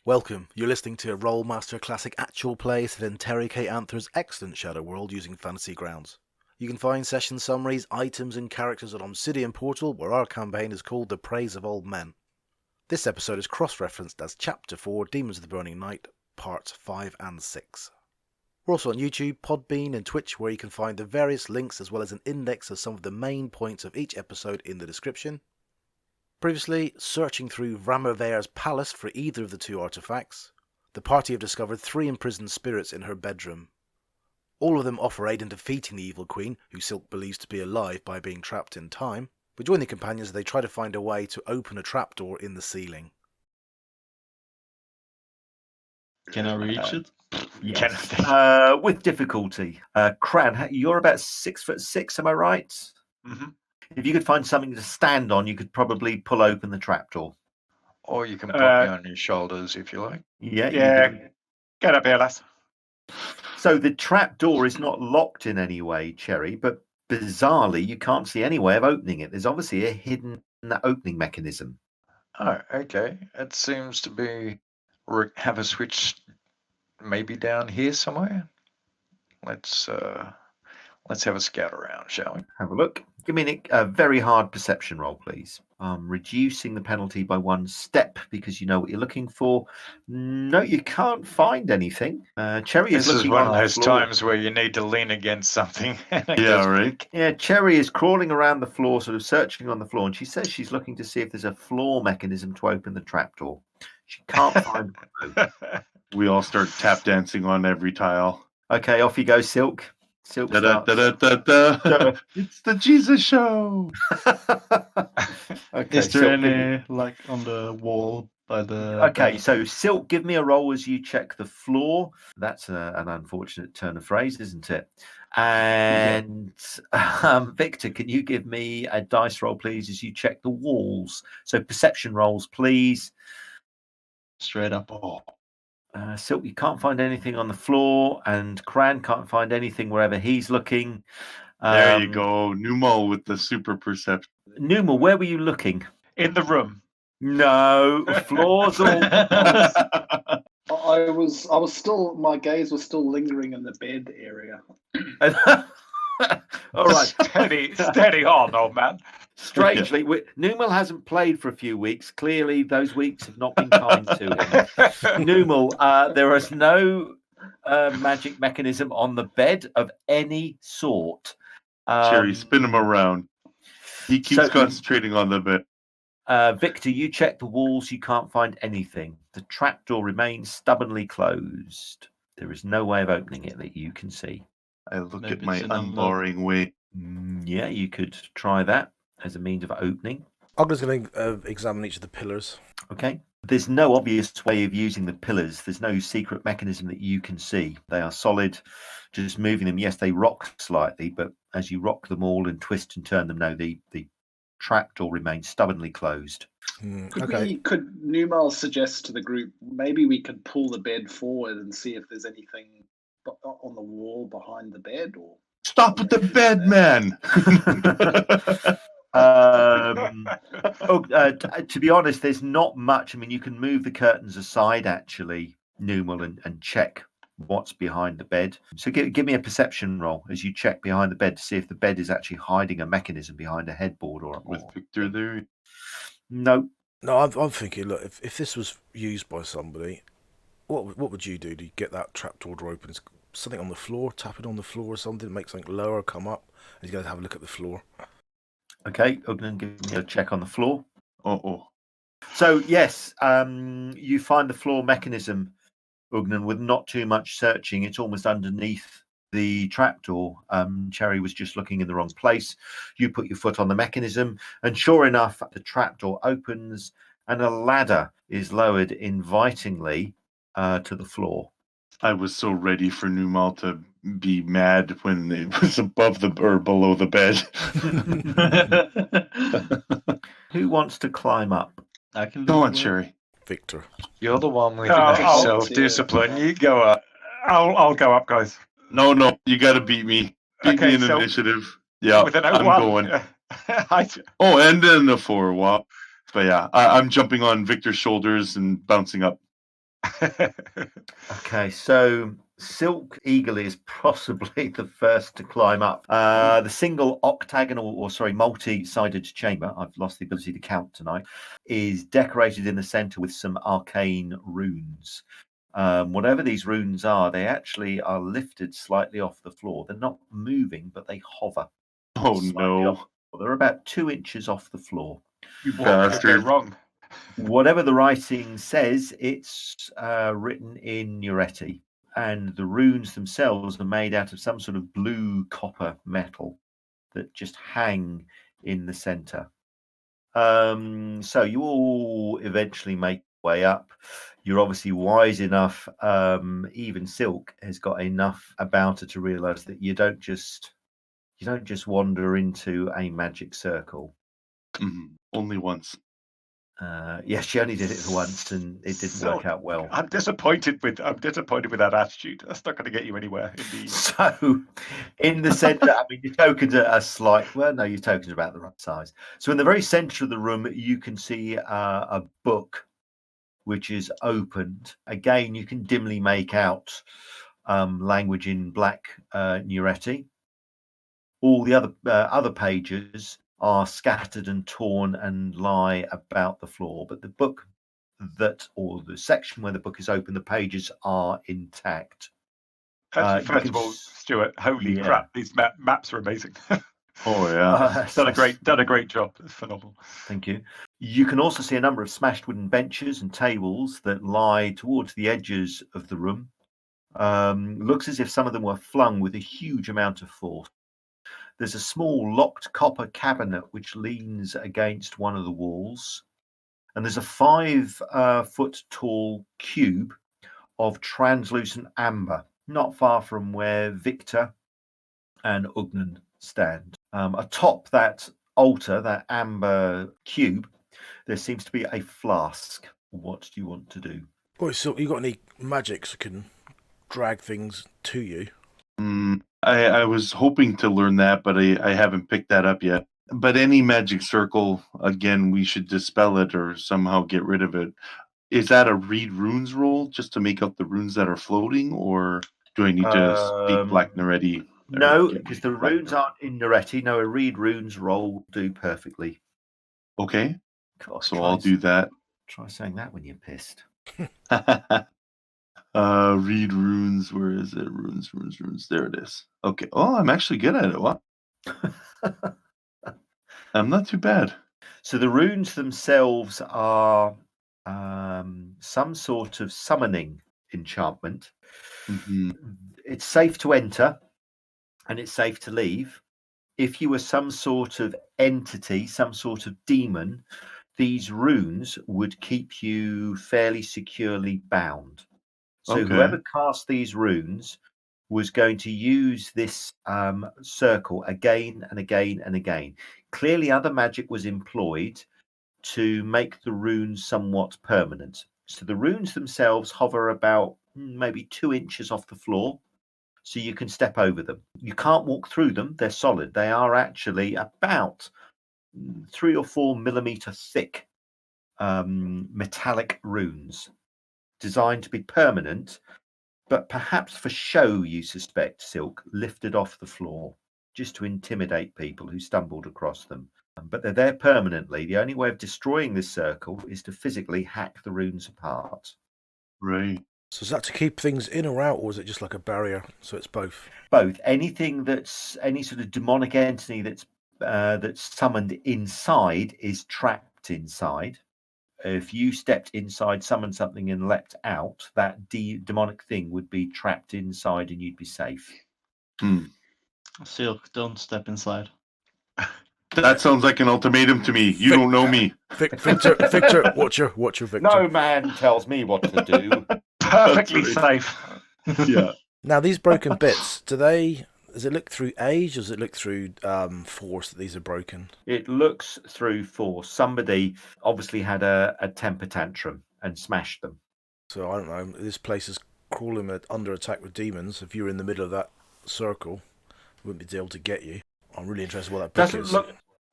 Welcome, you're listening to a Rolemaster Classic Actual play set in Terry K Amthor's excellent Shadow World using fantasy grounds. You can find session summaries, items and characters at Obsidian Portal, where our campaign is called The Praise of Old Men. This episode is cross-referenced as Chapter 4, Demons of the Burning Night, Parts 5 and 6. We're also on YouTube, Podbean and Twitch, where you can find the various links as well as an index of some of the main points of each episode in the description. Previously, searching through V'rama Vair's palace for either of the two artefacts, the party have discovered 3 imprisoned spirits in her bedroom. All of them offer aid in defeating the evil queen, who Sylke believes to be alive by being trapped in time, but join the companions as they try to find a way to open a trapdoor in the ceiling. Can I reach it? Yes. With difficulty. Cran, you're about 6'6", am I right? Mm-hmm. If you could find something to stand on, you could probably pull open the trapdoor. Or you can put me on your shoulders if you like. Yeah. Get up here, lass. So the trapdoor is not locked in any way, Cherry, but bizarrely, you can't see any way of opening it. There's obviously a hidden opening mechanism. Oh, okay. It seems to be have a switch maybe down here somewhere. Let's have a scout around, shall we? Have a look. Give me a very hard perception roll, please. Reducing the penalty by 1 step because you know what you're looking for. No, you can't find anything. Cherry is looking one on of those the floor. times where you need to lean against something. Right. Yeah, Cherry is crawling around the floor, sort of searching on the floor, and she says she's looking to see if there's a floor mechanism to open the trapdoor. She can't find one. We all start tap dancing on every tile. Okay, off you go, Sylke. Sylke starts. It's the Jesus show. Okay, Is there Sylke, any like on the wall by the? Okay, so Sylke, give me a roll as you check the floor. That's an unfortunate turn of phrase, isn't it? And Victor, can you give me a dice roll, please, as you check the walls? So perception rolls, please. Straight up. Oh. Sylke, you can't find anything on the floor, and Cran can't find anything wherever he's looking. There you go, Numal with the super perception. Numa, where were you looking? In the room. No, floors all. I was still, my gaze was still lingering in the bed area. All right. Steady on, old man. Strangely, Numal hasn't played for a few weeks. Clearly, those weeks have not been kind to him. Numal, there is no magic mechanism on the bed of any sort. Cherry, spin him around. He keeps concentrating on the bed. Victor, you check the walls. You can't find anything. The trapdoor remains stubbornly closed. There is no way of opening it that you can see. I look at my unbarring way. Yeah, you could try that as a means of opening. Ogden's going to examine each of the pillars. Okay. There's no obvious way of using the pillars. There's no secret mechanism that you can see. They are solid. Just moving them, yes, they rock slightly, but as you rock them all and twist and turn them, no, the trapdoor remains stubbornly closed. Could Numal suggest to the group maybe we could pull the bed forward and see if there's anything on the wall behind the bed? Or stop with the bed, man. To be honest, there's not much. I mean, you can move the curtains aside, actually, Numal, and check what's behind the bed. So give me a perception roll as you check behind the bed to see if the bed is actually hiding a mechanism behind a headboard or with Victor there. No, I'm thinking. Look, if this was used by somebody, what would you do to get that trapdoor to open? Is something on the floor? Tap it on the floor or something? Make something lower come up, and you guys have a look at the floor. Okay, Ogden, give me a check on the floor. Oh. So yes, you find the floor mechanism, Ogden, with not too much searching. It's almost underneath the trapdoor. Cherry was just looking in the wrong place. You put your foot on the mechanism, and sure enough, the trapdoor opens, and a ladder is lowered invitingly to the floor. I was so ready for Numal to be mad when it was above or below the bed. Who wants to climb up? I can. Go on, Cherry. Victor. You're the one with self-discipline. You go up. I'll go up, guys. No, you got to beat me. Beat me in initiative. Yeah, I'm going. And then the 4. Wow. But yeah, I'm jumping on Victor's shoulders and bouncing up. Okay, so Sylke eagerly is possibly the first to climb up. The single multi-sided chamber, I've lost the ability to count tonight, is decorated in the center with some arcane runes. Whatever these runes are, they actually are lifted slightly off the floor. They're not moving, but they hover. Oh no! They're about 2 inches off the floor. You bastard! Wrong. Whatever the writing says, it's written in Nuretti, and the runes themselves are made out of some sort of blue copper metal that just hang in the center. So you all eventually make your way up. You're obviously wise enough. Even Sylke has got enough about her to realize that you don't just wander into a magic circle. Only once. Yes, she only did it once, and it didn't work out well. I'm disappointed with that attitude. That's not going to get you anywhere. Indeed. So, in the centre, I mean, your tokens are slight. Well, no, your tokens are about the right size. So, in the very centre of the room, you can see a book which is opened. Again, you can dimly make out language in black Nuretti. All the other pages are scattered and torn and lie about the floor, but the book or the section where the book is open, the pages are intact. First of all, Stuart, holy crap, these maps are amazing. Oh yeah, done a great job. It's phenomenal. Thank you. You can also see a number of smashed wooden benches and tables that lie towards the edges of the room. Looks as if some of them were flung with a huge amount of force. There's a small locked copper cabinet which leans against one of the walls. And there's a 5-foot tall cube of translucent amber, not far from where Victor and Ugnan stand. Atop that altar, that amber cube, there seems to be a flask. What do you want to do? Oh, so you got any magics that can drag things to you? I was hoping to learn that, but I haven't picked that up yet. But any magic circle, again, we should dispel it or somehow get rid of it. Is that a read runes roll just to make up the runes that are floating, or do I need to speak Black Nuretti? No, because the runes aren't in Nuretti. No, a read runes roll will do perfectly. Okay, so I'll do that. Try saying that when you're pissed. Read runes. Where is it? Runes. There it is. Okay. Oh, I'm actually good at it. What? I'm not too bad. So the runes themselves are some sort of summoning enchantment. It's safe to enter and it's safe to leave. If you were some sort of entity, some sort of demon, these runes would keep you fairly securely bound. So whoever cast these runes was going to use this circle again and again and again. Clearly, other magic was employed to make the runes somewhat permanent. So the runes themselves hover about maybe 2 inches off the floor, so you can step over them. You can't walk through them. They're solid. They are actually about 3 or 4 millimeter thick metallic runes designed to be permanent, but perhaps for show, you suspect, Sylke, lifted off the floor just to intimidate people who stumbled across them. But they're there permanently. The only way of destroying this circle is to physically hack the runes apart. Right. So is that to keep things in or out, or is it just like a barrier? So it's both? Both. Anything that's any sort of demonic entity that's summoned inside is trapped inside. If you stepped inside, summoned something and leapt out, that demonic thing would be trapped inside and you'd be safe. Sylke, don't step inside. That sounds like an ultimatum to me. You don't know me. Victor, watch your Victor. No man tells me what to do. Perfectly safe. Yeah. Now, these broken bits, does it look through age, or does it look through force that these are broken? It looks through force. Somebody obviously had a temper tantrum and smashed them. So, I don't know, this place is crawling under attack with demons. If you're in the middle of that circle, it wouldn't be able to get you. I'm really interested in what that book is.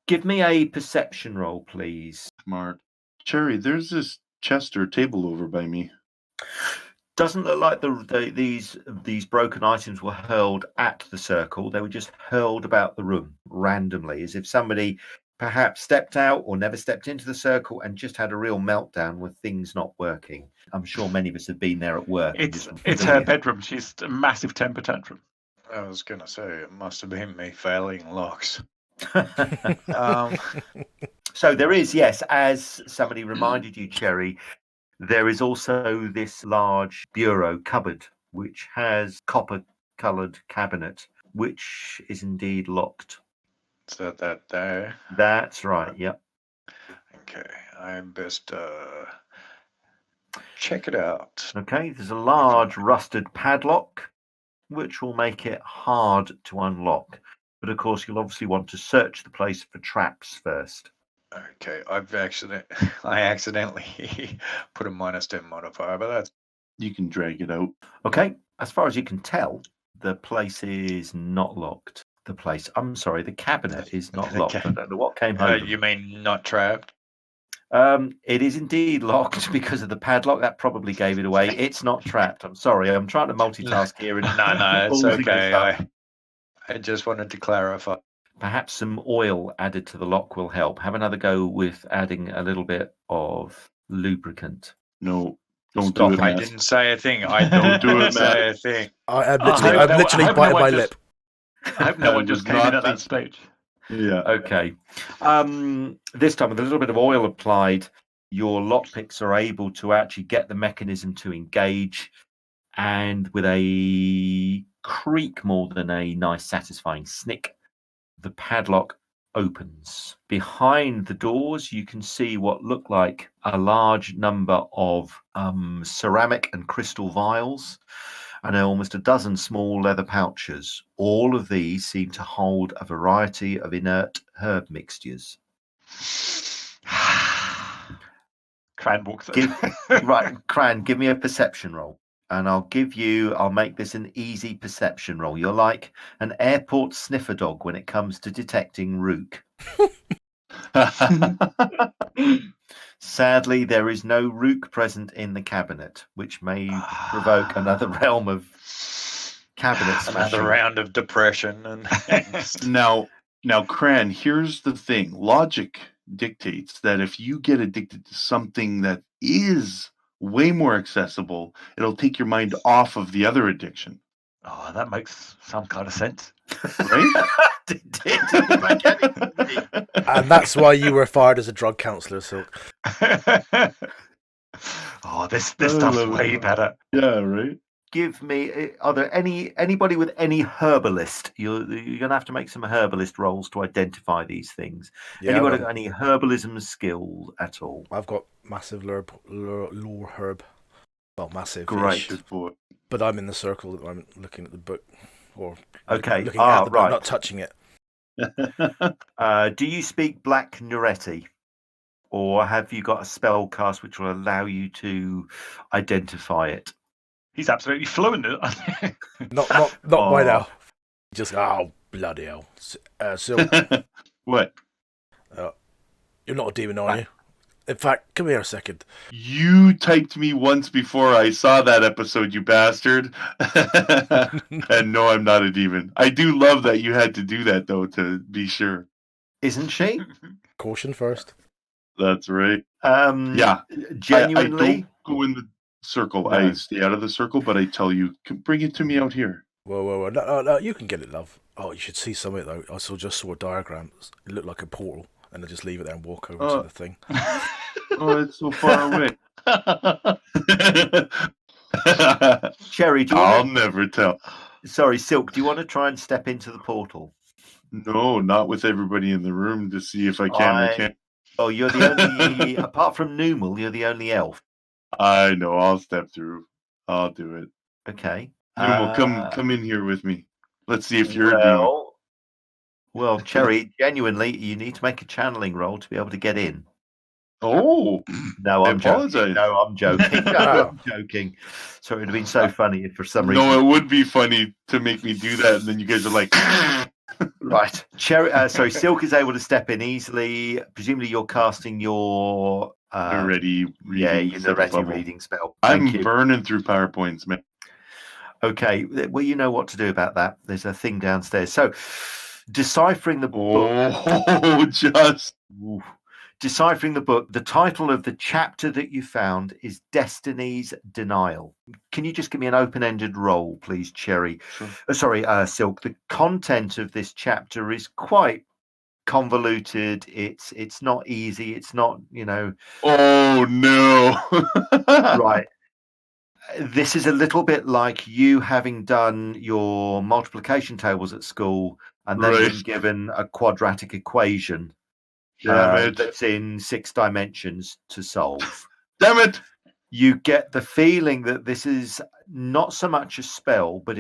Give me a perception roll, please. Smart. Cherry, there's this chest or table over by me. Doesn't look like these broken items were hurled at the circle. They were just hurled about the room randomly, as if somebody perhaps stepped out or never stepped into the circle and just had a real meltdown with things not working. I'm sure many of us have been there at work. It's her bedroom. She's a massive temper tantrum. I was going to say, it must have been me failing locks. So there is, yes, as somebody reminded you, Cherry, there is also this large bureau cupboard, which has copper-coloured cabinet, which is indeed locked. Is that there? That's right, yep. Okay, I best check it out. Okay, there's a large rusted padlock, which will make it hard to unlock. But of course, you'll obviously want to search the place for traps first. Okay, I accidentally put a -10 modifier, but that's You can drag it out. Okay, as far as you can tell, the place is not locked. The cabinet is not locked. Okay. I don't know what came over. you mean not trapped? It is indeed locked because of the padlock. That probably gave it away. It's not trapped. I'm sorry. I'm trying to multitask here. And No, it's balls okay. against I just wanted to clarify. Perhaps some oil added to the lock will help. Have another go with adding a little bit of lubricant. No, don't Stop do it. it, I Matt. didn't say a thing. I Don't do didn't it, say a thing. I'm I hope literally no biting one my just- lip. I hope no one That just was came in not at that the- stage. Yeah. Okay. This time, with a little bit of oil applied, your lockpicks are able to actually get the mechanism to engage, and with a creak more than a nice, satisfying snick, the padlock opens. Behind the doors, you can see what look like a large number of ceramic and crystal vials, and almost a dozen small leather pouches. All of these seem to hold a variety of inert herb mixtures. Cran walks in. Right, Cran, give me a perception roll. And I'll make this an easy perception roll. You're like an airport sniffer dog when it comes to detecting rook. Sadly, there is no rook present in the cabinet, which may provoke another realm of cabinet smashing. Another round of depression and Now, Cran, here's the thing. Logic dictates that if you get addicted to something that is way more accessible, it'll take your mind off of the other addiction, Oh, that makes some kind of sense. right? Didn't make any sense. And that's why you were fired as a drug counsellor, Sylke. Oh, this I stuff's love way it. better. Yeah, right. Give me. Are there anybody with any herbalist? You're gonna have to make some herbalist rolls to identify these things. Yeah, Anybody got any herbalism skill at all? I've got massive lore herb. Well, massive. Great. Good boy. But I'm in the circle at the moment, looking at the book, or Okay. looking at the book, Right. not touching it. Do you speak Black Nuretti, or have you got a spell cast which will allow you to identify it? He's absolutely fluent. Not by Oh. now. Just bloody hell. Sylke, What? you're not a demon, are you? In fact, come here a second. You typed me once before I saw that episode, you bastard. And no, I'm not a demon. I do love that you had to do that, though, to be sure. Isn't she? Caution first. That's right. Yeah. Genuinely. I don't go in the circle. No. I stay out of the circle, but I tell you, bring it to me out here. Whoa. No, you can get it, love. Oh, you should see some of it, though. I just saw a diagram. It looked like a portal, and I just leave it there and walk over to the thing. Oh, it's so far away. Cherry, do you I'll want never tell. Sorry, Sylke, do you want to try and step into the portal? No, not with everybody in the room to see if I can or can't. Oh, you're the only, apart from Numal, you're the only elf. I know. I'll step through. I'll do it. Okay. Numal, come in here with me. Let's see if you're a demon. Well, Cherry, genuinely, you need to make a channeling roll to be able to get in. Oh, No, I I'm joking. apologize. No, I'm joking. No, I'm joking. So it would have been so funny if for some reason. no, it would be funny to make me do that, and then you guys are like, Right. Cherry, Sylke is able to step in easily. Presumably, you're casting your Already reading. Yeah, your set of Noretti bubble. reading spell. Thank I'm you. burning through PowerPoints, man. Okay, well, you know what to do about that. There's a thing downstairs. So, deciphering the book. Oh, just Ooh. Deciphering the book. The title of the chapter that you found is Destiny's Denial. Can you just give me an open-ended roll, please, Cherry? Sure. Sylke. The content of this chapter is quite convoluted. It's not easy. It's not, Oh no! right. This is a little bit like you having done your multiplication tables at school and then Right. being given a quadratic equation Damn it! that's in 6 dimensions to solve. Damn it! You get the feeling that this is not so much a spell, but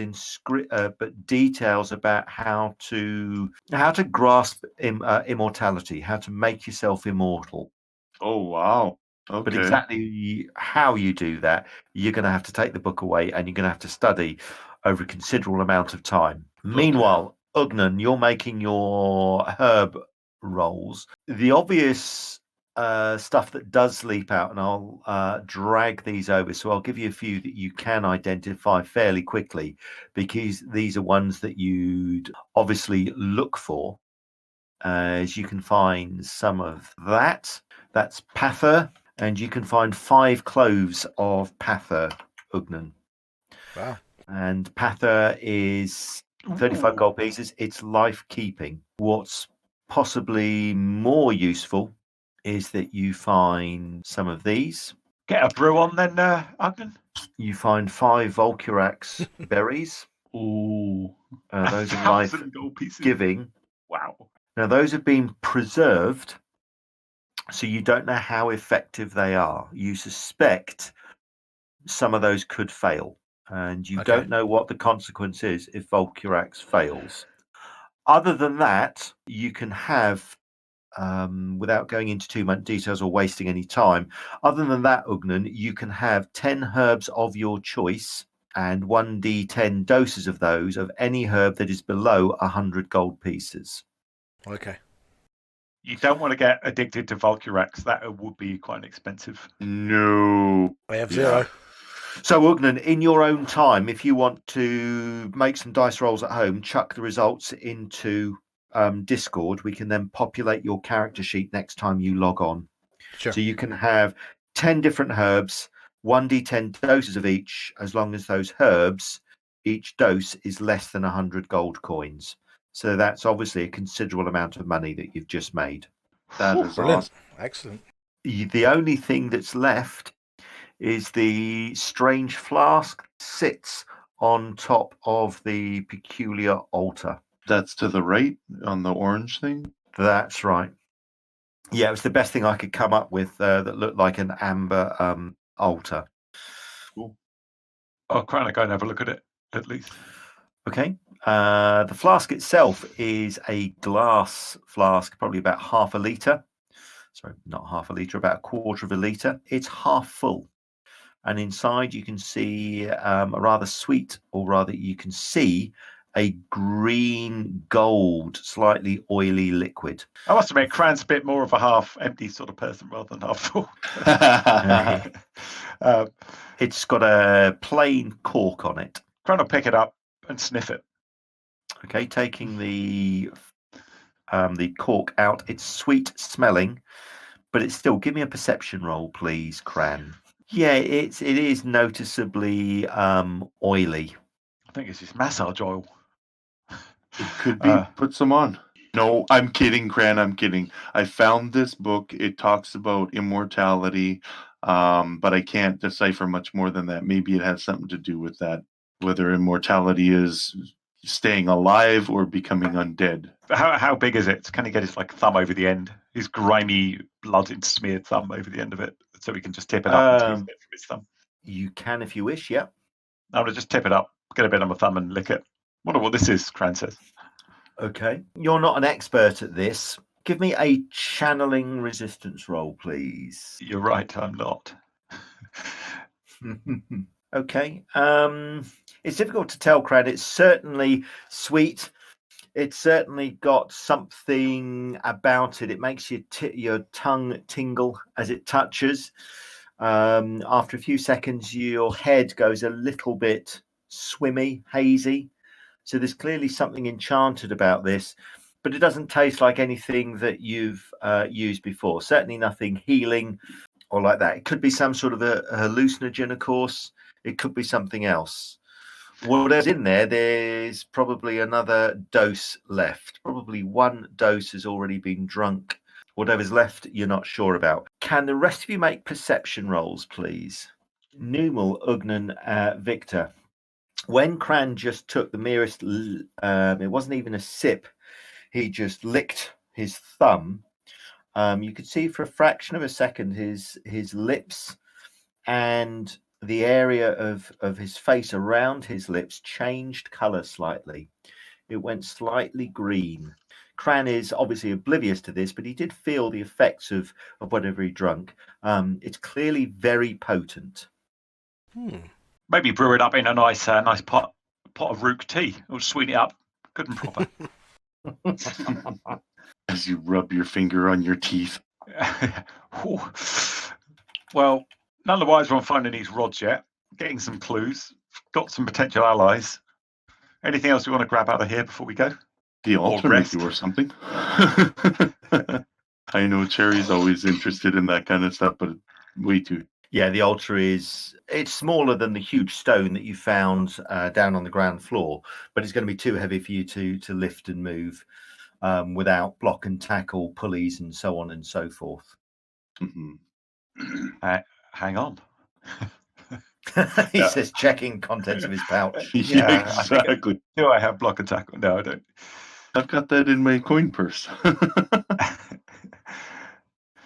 but details about how to grasp immortality, how to make yourself immortal. Oh wow! Okay. But exactly how you do that, you're going to have to take the book away, and you're going to have to study over a considerable amount of time. Meanwhile, Ugnan, you're making your herb rolls. The obvious stuff that does leap out, and I'll drag these over, so I'll give you a few that you can identify fairly quickly, because these are ones that you'd obviously look for. As you can find some of that. That's Pather, and you can find 5 cloves of Pather, Ugnan. Wow. And Pather is 35 gold pieces. It's life-keeping. What's possibly more useful is that you find some of these. Get a brew on then, Ugnan. You find 5 Volcurax berries. Ooh. Those are 1,000 gold pieces. life-giving. Wow. Now, those have been preserved, so you don't know how effective they are. You suspect some of those could fail, and you don't know what the consequence is if Volcurax fails. Other than that, you can have, without going into too much details or wasting any time, other than that, Ugnan, you can have 10 herbs of your choice and 1d10 doses of those of any herb that is below 100 gold pieces. Okay. You don't want to get addicted to Volcurax. That would be quite expensive. No. I have 0. So, Ugnan, in your own time, if you want to make some dice rolls at home, chuck the results into Discord. We can then populate your character sheet next time you log on. Sure. So you can have 10 different herbs, 1d10 doses of each, as long as those herbs, each dose is less than 100 gold coins. So that's obviously a considerable amount of money that you've just made. That is Brilliant. awesome. Excellent. The only thing that's left is the strange flask sits on top of the peculiar altar. That's to the right on the orange thing? That's right. Yeah, it was the best thing I could come up with that looked like an amber altar. Cool. Oh, Cran, go and have a look at it, at least. Okay. The flask itself is a glass flask, probably about half a litre. Sorry, not half a litre, about a quarter of a litre. It's half full. And inside you can see a rather sweet, or rather you can see a green gold, slightly oily liquid. I must admit, Cran's a bit more of a half-empty sort of person rather than half-full. It's got a plain cork on it. Cran will pick it up and sniff it. Okay, taking the cork out. It's sweet smelling, but it's still. Give me a perception roll, please, Cran. Yeah, it is noticeably oily. I think it's just massage oil. It could be. Put some on. No, I'm kidding, Cran. I'm kidding. I found this book. It talks about immortality, but I can't decipher much more than that. Maybe it has something to do with that, whether immortality is staying alive or becoming undead. How big is it? Can he get his thumb over the end? His grimy, blood-smeared thumb over the end of it, so we can just tip it up and squeeze it from his thumb. You can if you wish. Yeah. I'm gonna just tip it up, get a bit on my thumb, and lick it. Wonder what this is, Cran says. Okay. You're not an expert at this. Give me a channeling resistance roll, please. You're right, I'm not. Okay. It's difficult to tell, Cran. It's certainly sweet. It's certainly got something about it. It makes your tongue tingle as it touches. After a few seconds, your head goes a little bit swimmy, hazy. So there's clearly something enchanted about this, but it doesn't taste like anything that you've used before. Certainly nothing healing or like that. It could be some sort of a hallucinogen, of course. It could be something else. Whatever's in there, there's probably another dose left. Probably one dose has already been drunk. Whatever's left, you're not sure about. Can the rest of you make perception rolls, please? Numal, Ugnan, Victor. When Cran just took the merest, it wasn't even a sip, he just licked his thumb. You could see for a fraction of a second his lips and the area of his face around his lips changed colour slightly. It went slightly green. Cran is obviously oblivious to this, but he did feel the effects of whatever he drunk. It's clearly very potent. Maybe brew it up in a nice pot of rook tea. Or sweeten it up, good and proper. As you rub your finger on your teeth. Well, none the wiser on finding these rods yet. Getting some clues. Got some potential allies. Anything else we want to grab out of here before we go? The Or altar rest. maybe or something. I know Cherry's always interested in that kind of stuff, but way too. Yeah, the altar it's smaller than the huge stone that you found down on the ground floor, but it's going to be too heavy for you to lift and move without block and tackle, pulleys, and so on and so forth. Mm-hmm. Hang on. He says, checking contents of his pouch. Yeah, exactly. Do I have block and tackle? No, I don't. I've got that in my coin purse.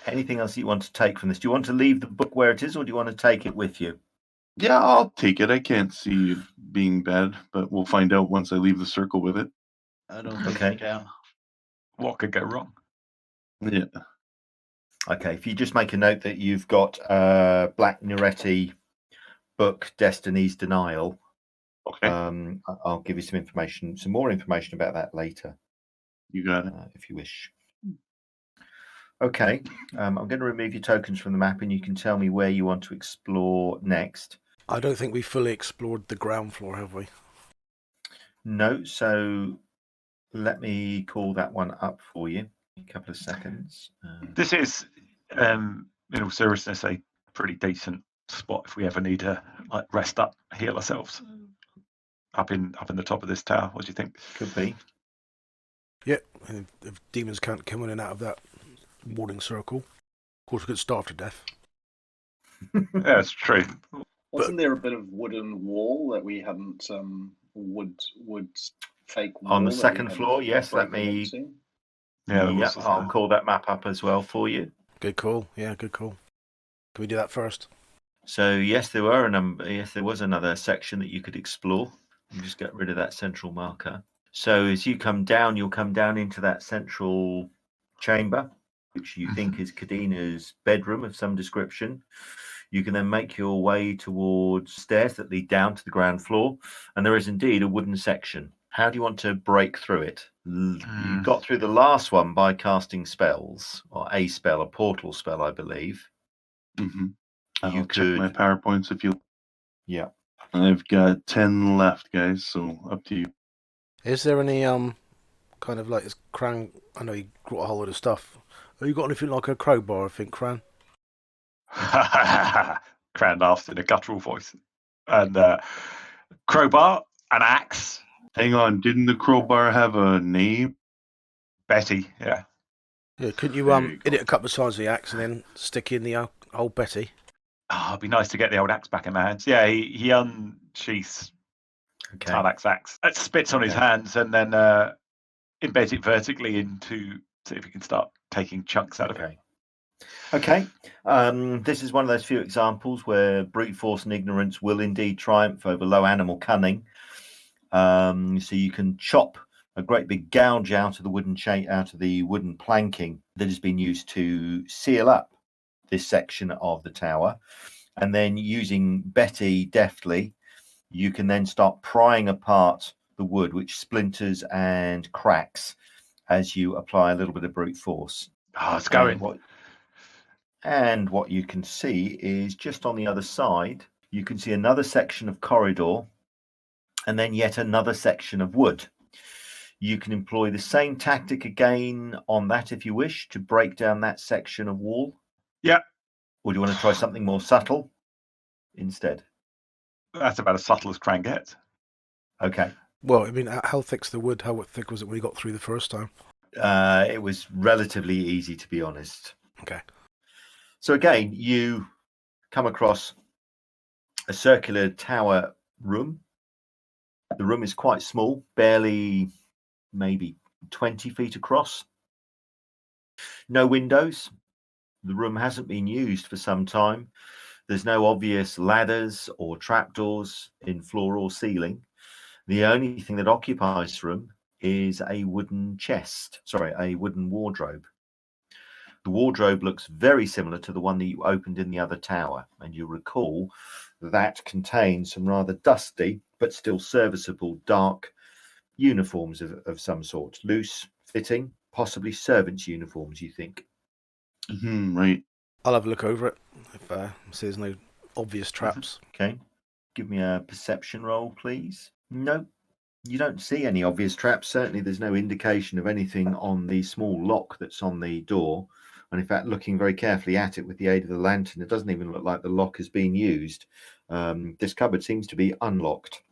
Anything else you want to take from this? Do you want to leave the book where it is, or do you want to take it with you? Yeah, I'll take it. I can't see it being bad, but we'll find out once I leave the circle with it. I don't think Okay. you can. What could go wrong? Yeah. Okay, if you just make a note that you've got Black Nuretti book, Destiny's Denial. Okay. I'll give you some more information about that later. You got it. If you wish. Okay, I'm going to remove your tokens from the map, and you can tell me where you want to explore next. I don't think we fully explored the ground floor, have we? No, so let me call that one up for you. A couple of seconds. This is, in all seriousness, a pretty decent spot if we ever need to rest up, heal ourselves. Up in the top of this tower. What do you think? Could be. Yeah, and if demons can't come in and out of that warding circle, of course we could starve to death. Yeah, that's true. Wasn't there a bit of wooden wall that we hadn't wood fake wall On the that we second hadn't floor, yes. Let broken me. into? Yeah, Yep, I'll call that map up as well for you. Good call. Yeah, good call. Can we do that first? So yes, there were a number. Yes, there was another section that you could explore. You just get rid of that central marker. So as you come down, you'll come down into that central chamber, which you think is Kadina's bedroom of some description. You can then make your way towards stairs that lead down to the ground floor, and there is indeed a wooden section. How do you want to break through it? You got through the last one by casting spells, or a spell, a portal spell, I believe. Mm-hmm. I'll You check my could- PowerPoints if you. Yeah. I've got 10 left, guys. So up to you. Is there any kind of like this Cran? I know you brought a whole lot of stuff. Have you got anything like a crowbar? I think Cran. Cran laughs in a guttural voice. And crowbar, an axe. Hang on. Didn't the crowbar have a name? Betty, yeah. Yeah, couldn't you There you hit go. it a couple of times with the axe and then stick in the old Betty? Oh, it'd be nice to get the old axe back in my hands. Yeah, he unsheaths Okay. Tarlax's axe. It spits on his Okay. hands and then embeds it vertically into, see if we can start taking chunks out of it. Okay. This is one of those few examples where brute force and ignorance will indeed triumph over low animal cunning. So you can chop a great big gouge out of the wooden planking that has been used to seal up this section of the tower, and then using Betty deftly, you can then start prying apart the wood, which splinters and cracks as you apply a little bit of brute force. Ah, it's going. And what you can see is just on the other side, you can see another section of corridor and then yet another section of wood. You can employ the same tactic again on that if you wish to break down that section of wall. Yeah. Or do you want to try something more subtle instead? That's about as subtle as Krang gets. Okay. Well, I mean, how thick's the wood? How thick was it when we got through the first time? It was relatively easy, to be honest. Okay. So again, you come across a circular tower room. The room is quite small, barely maybe 20 feet across. No windows. The room hasn't been used for some time. There's no obvious ladders or trapdoors in floor or ceiling. The only thing that occupies the room is a wooden wardrobe. The wardrobe looks very similar to the one that you opened in the other tower, and you recall that contains some rather dusty but still serviceable dark uniforms of some sort, loose fitting, possibly servants' uniforms, you think. Right. I'll have a look over it if see there's no obvious traps. Okay. Give me a perception roll, please. No, you don't see any obvious traps. Certainly there's no indication of anything on the small lock that's on the door. And in fact, looking very carefully at it with the aid of the lantern, it doesn't even look like the lock has been used. This cupboard seems to be unlocked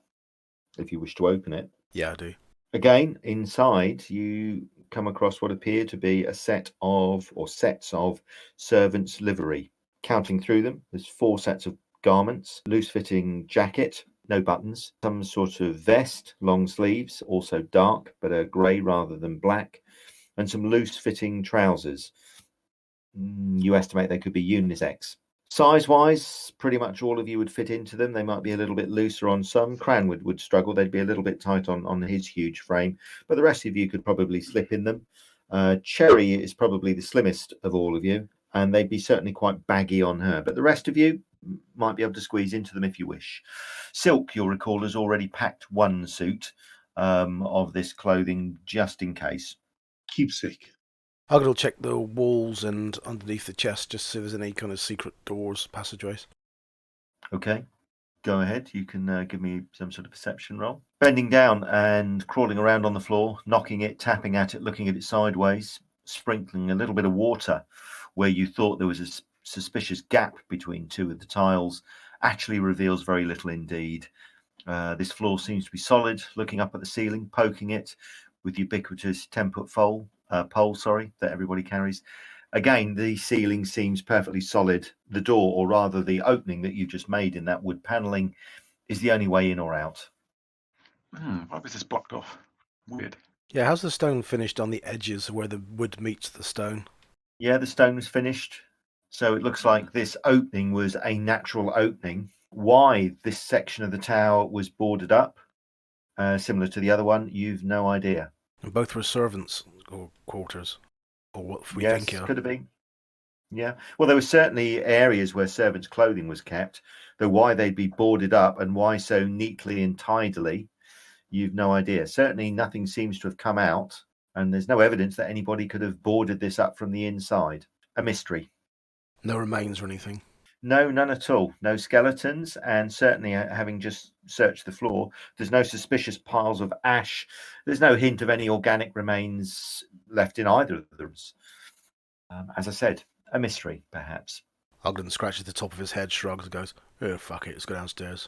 if you wish to open it. Yeah, I do. Again, inside you come across what appear to be a sets of servants' livery. Counting through them, there's 4 sets of garments, loose-fitting jacket, no buttons, some sort of vest, long sleeves, also dark, but a grey rather than black, and some loose-fitting trousers. You estimate they could be unisex. Size-wise, pretty much all of you would fit into them. They might be a little bit looser on some. Cran would struggle. They'd be a little bit tight on his huge frame, but the rest of you could probably slip in them. Cherry is probably the slimmest of all of you, and they'd be certainly quite baggy on her, but the rest of you might be able to squeeze into them if you wish. Sylke, you'll recall, has already packed 1 suit of this clothing just in case. Keepsake. I'm going to check the walls and underneath the chest just to see if there's any kind of secret doors, passageways. Okay, go ahead. You can give me some sort of perception roll. Bending down and crawling around on the floor, knocking it, tapping at it, looking at it sideways, sprinkling a little bit of water where you thought there was a suspicious gap between 2 of the tiles, actually reveals very little indeed. This floor seems to be solid. Looking up at the ceiling, poking it with the ubiquitous 10-foot pole that everybody carries. Again, the ceiling seems perfectly solid. The door, or rather the opening that you just made in that wood panelling, is the only way in or out. Why was this blocked off? Weird. Yeah, how's the stone finished on the edges where the wood meets the stone? Yeah, the stone was finished. So it looks like this opening was a natural opening. Why this section of the tower was boarded up, similar to the other one, you've no idea. And both were servants' or quarters, or what we Yes, think here. could have been. Yeah. Well, there were certainly areas where servants' clothing was kept, though why they'd be boarded up and why so neatly and tidily, you've no idea. Certainly nothing seems to have come out, and there's no evidence that anybody could have boarded this up from the inside. A mystery. No remains or anything. No, none at all. No skeletons, and certainly having just searched the floor, there's no suspicious piles of ash. There's no hint of any organic remains left in either of the rooms. As I said, a mystery, perhaps. Ogden scratches the top of his head, shrugs, and goes, "Oh, fuck it, let's go downstairs."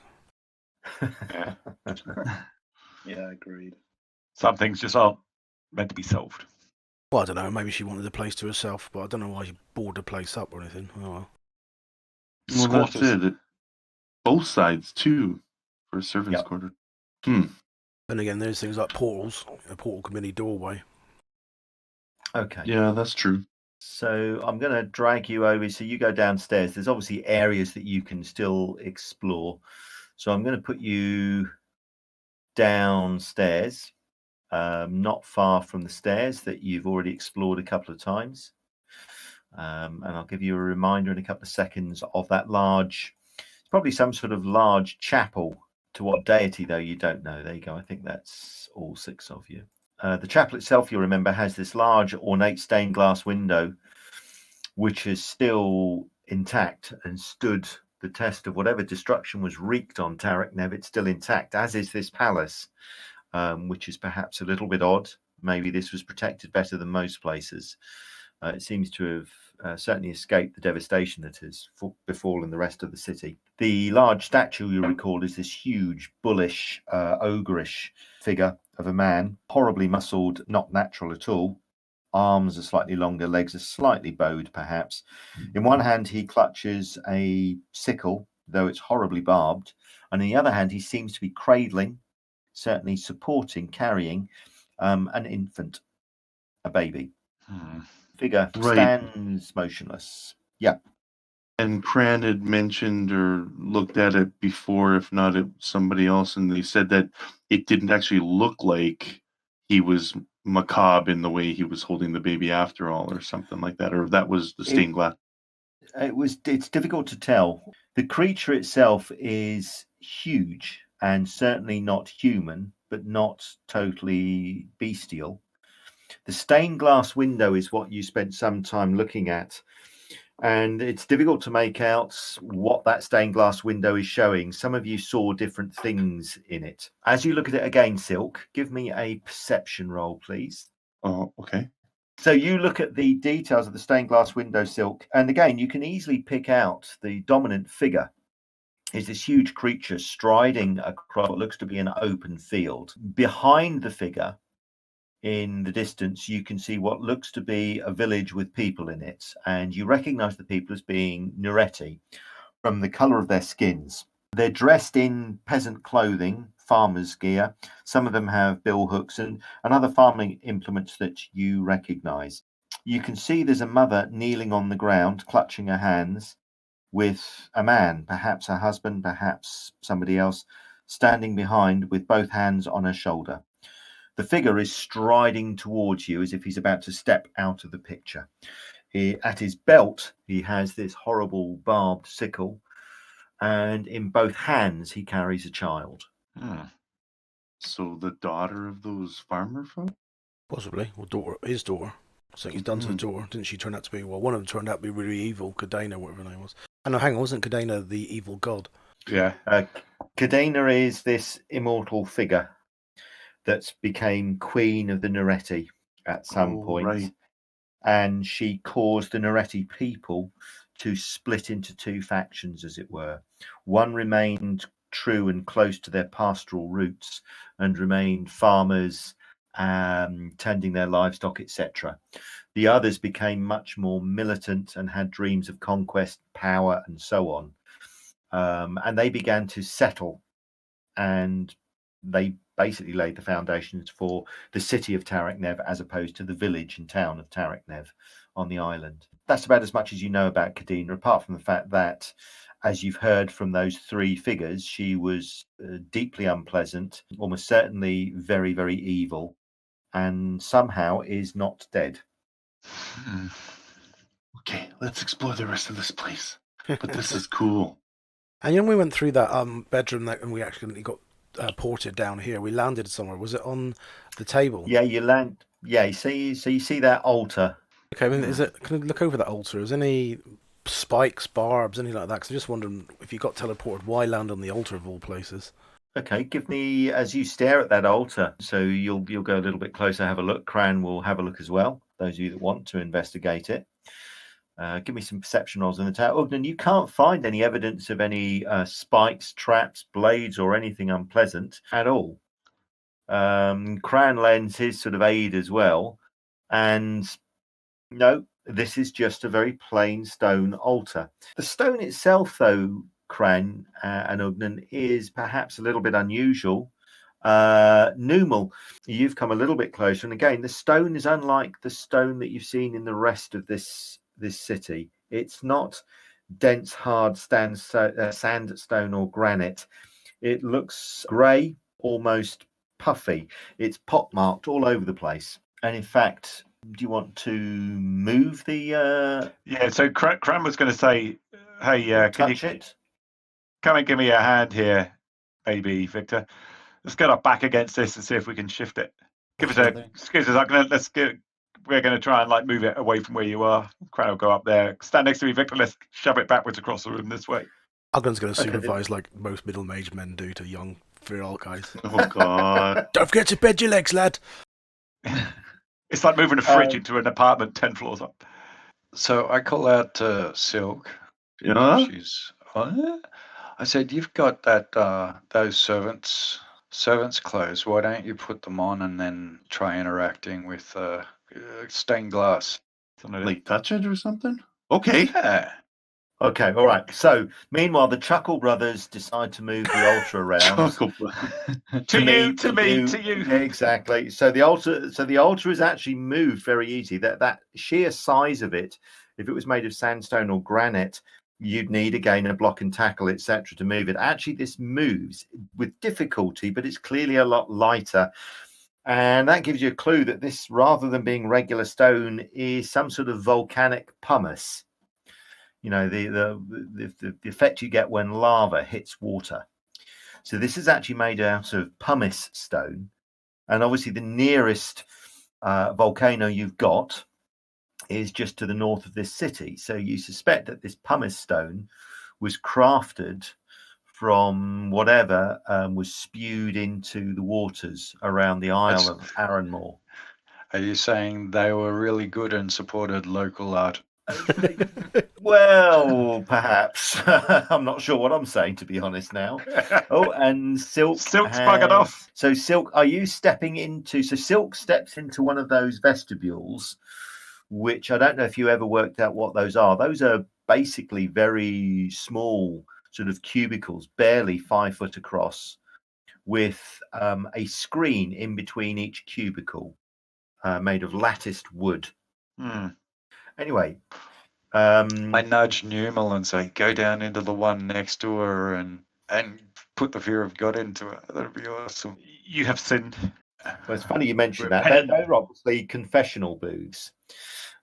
Yeah. Yeah, agreed. Some things just aren't meant to be solved. Well, I don't know, maybe she wanted the place to herself, but I don't know why she boarded the place up or anything. Oh, well. Well, that's Squatters. it. Both sides, too, for a servant's quarter. Then again, there's things like portals. A portal could be any doorway. Okay. Yeah, that's true. So I'm going to drag you over. So you go downstairs. There's obviously areas that you can still explore. So I'm going to put you downstairs, not far from the stairs that you've already explored a couple of times. And I'll give you a reminder in a couple of seconds of that large, it's probably some sort of large chapel To what deity, though, you don't know. There you go. I think that's all 6 of you. The chapel itself, you'll remember, has this large ornate stained glass window, which is still intact and stood the test of whatever destruction was wreaked on Tarak Nev. It's still intact, as is this palace, which is perhaps a little bit odd. Maybe this was protected better than most places. It seems to have certainly escaped the devastation that has befallen the rest of the city. The large statue, you recall, is this huge, bullish, ogreish figure of a man, horribly muscled, not natural at all. Arms are slightly longer, legs are slightly bowed, perhaps. In one hand, he clutches a sickle, though it's horribly barbed. And on the other hand, he seems to be cradling, certainly supporting, carrying an infant, a baby. Figure stands motionless. Yeah. And Cran had mentioned or looked at it before, if not at somebody else, and they said that it didn't actually look like he was macabre in the way he was holding the baby after all, or something like that, or that was the stained glass. It's difficult to tell. The creature itself is huge and certainly not human, but not totally bestial. The stained glass window is what you spent some time looking at, and it's difficult to make out what that stained glass window is showing. Some of you saw different things in it. As you look at it again, Sylke, give me a perception roll, please. Oh, okay. So you look at the details of the stained glass window, Sylke, and again, you can easily pick out the dominant figure is this huge creature striding across what looks to be an open field. Behind the figure, in the distance, you can see what looks to be a village with people in it, and you recognize the people as being Nuretti from the color of their skins. They're dressed in peasant clothing, farmers' gear. Some of them have bill hooks and other farming implements that you recognize. You can see there's a mother kneeling on the ground, clutching her hands, with a man, perhaps her husband, perhaps somebody else, standing behind with both hands on her shoulder. The figure is striding towards you as if he's about to step out of the picture. At his belt, he has this horrible barbed sickle, and in both hands, he carries a child. So the daughter of those farmer folk? Possibly, or his daughter. So he's done to the daughter. Didn't she turn out to be, well, one of them turned out to be really evil, Cadena, whatever her name was. And no, hang on, wasn't Cadena the evil god? Yeah. Cadena is this immortal figure that became queen of the Nuretti at some point. Right. And she caused the Nuretti people to split into 2 factions, as it were. One remained true and close to their pastoral roots and remained farmers, tending their livestock, etc. The others became much more militant and had dreams of conquest, power, and so on. And they began to settle, and they basically laid the foundations for the city of Tarak Nev as opposed to the village and town of Tarak Nev on the island. That's about as much as you know about Cadena, apart from the fact that, as you've heard from those 3 figures, she was deeply unpleasant, almost certainly very, very evil, and somehow is not dead. Okay, let's explore the rest of this place. But this is cool. And when we went through that bedroom and we actually got ported down here, we landed somewhere. Was it on the table? Yeah, you land. Yeah, so you see that altar. Okay, I mean, can I look over that altar? Is any spikes, barbs, anything like that? Because I'm just wondering, if you got teleported, why land on the altar of all places? Okay, give me, as you stare at that altar, so you'll go a little bit closer, have a look. Cran will have a look as well, those of you that want to investigate it. Give me some perception rolls in the tower. Ugnan, you can't find any evidence of any spikes, traps, blades, or anything unpleasant at all. Cran lends his sort of aid as well, and no, this is just a very plain stone altar. The stone itself, though, Cran and Ugnan, is perhaps a little bit unusual. Numal, you've come a little bit closer, and again, the stone is unlike the stone that you've seen in the rest of this city. It's not dense, hard sandstone or granite. It looks grey, almost puffy. It's pockmarked all over the place. And in fact, do you want to move the... Yeah, so Cran was going to say, hey, can you touch it? come and give me a hand here? maybe, Victor. Let's get our back against this and see if we can shift it. Give us a. Really? Excuse us. We're going to try and move it away from where you are. Crowd will go up there. Stand next to me, Victor. Let's shove it backwards across the room this way. Ogden's going to Okay, supervise like most middle-aged men do to young, virile guys. Oh God. Don't forget to bend your legs, lad. It's like moving a fridge into an apartment 10 floors up. So I call out to Sylke. Yeah. She's. I said, "You've got that those servants clothes. Why don't you put them on and then try interacting with stained glass?" Like touch it or something? Okay. Yeah. Okay, all right. So, meanwhile, the Chuckle Brothers decide to move the altar around. Chuckle. To you. Yeah, exactly. So the altar is actually moved very easy. That sheer size of it, if it was made of sandstone or granite, you'd need again a block and tackle, etc., to move it. Actually, this moves with difficulty, but it's clearly a lot lighter. And that gives you a clue that this, rather than being regular stone, is some sort of volcanic pumice. You know, the effect you get when lava hits water. So this is actually made out of pumice stone. And obviously the nearest volcano you've got is just to the north of this city. So you suspect that this pumice stone was crafted from whatever was spewed into the waters around the Isle of Arranmore. Are you saying they were really good and supported local art? Well, perhaps. I'm not sure what I'm saying, to be honest now. Oh, and Sylke's buggered off. So, Sylke, are you stepping into... So, Sylke steps into one of those vestibules, which I don't know if you ever worked out what those are. Those are basically very small sort of cubicles, barely 5 foot across, with a screen in between each cubicle made of latticed wood. Anyway, I nudge Numal and say, "Go down into the one next to her and put the fear of God into it. That'd be awesome." You have sinned. well, it's funny you mentioned that. Repent. They're obviously confessional booths.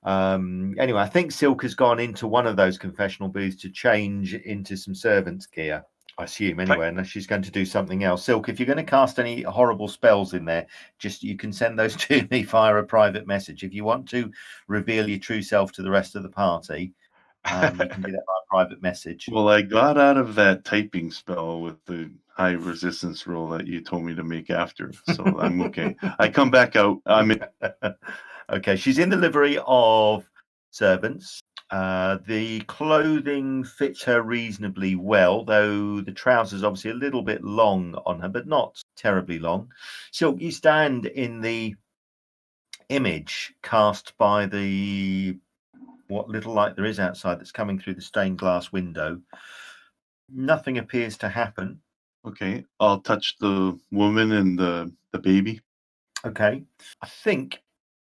Anyway, I think Sylke has gone into one of those confessional booths to change into some servant's gear, I assume, anyway, unless she's going to do something else. Sylke, if you're going to cast any horrible spells in there, just you can send those to me via a private message. If you want to reveal your true self to the rest of the party, you can do that by private message. Well, I got out of that typing spell with the high resistance roll that you told me to make after, so I'm okay. I come back out. I'm in. Okay, she's in the livery of servants. The clothing fits her reasonably well, though the trousers obviously a little bit long on her, but not terribly long. Sylke, you stand in the image cast by the what little light there is outside that's coming through the stained glass window. Nothing appears to happen. Okay, I'll touch the woman and the baby. Okay, I think.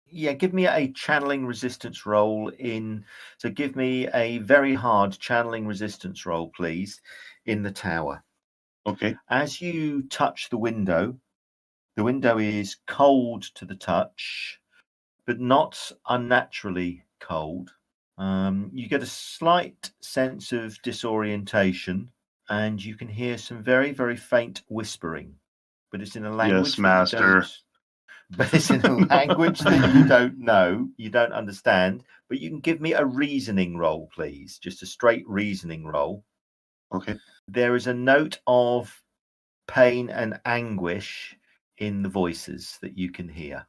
Yeah, give me a channeling resistance roll so give me a very hard channeling resistance roll, please, in the tower. Okay. As you touch the window is cold to the touch, but not unnaturally cold. You get a slight sense of disorientation, and you can hear some very, very faint whispering, but it's in a language. Yes, master. But it's in a language that you don't know, you don't understand. But you can give me a reasoning roll, please. Just a straight reasoning roll. Okay. There is a note of pain and anguish in the voices that you can hear.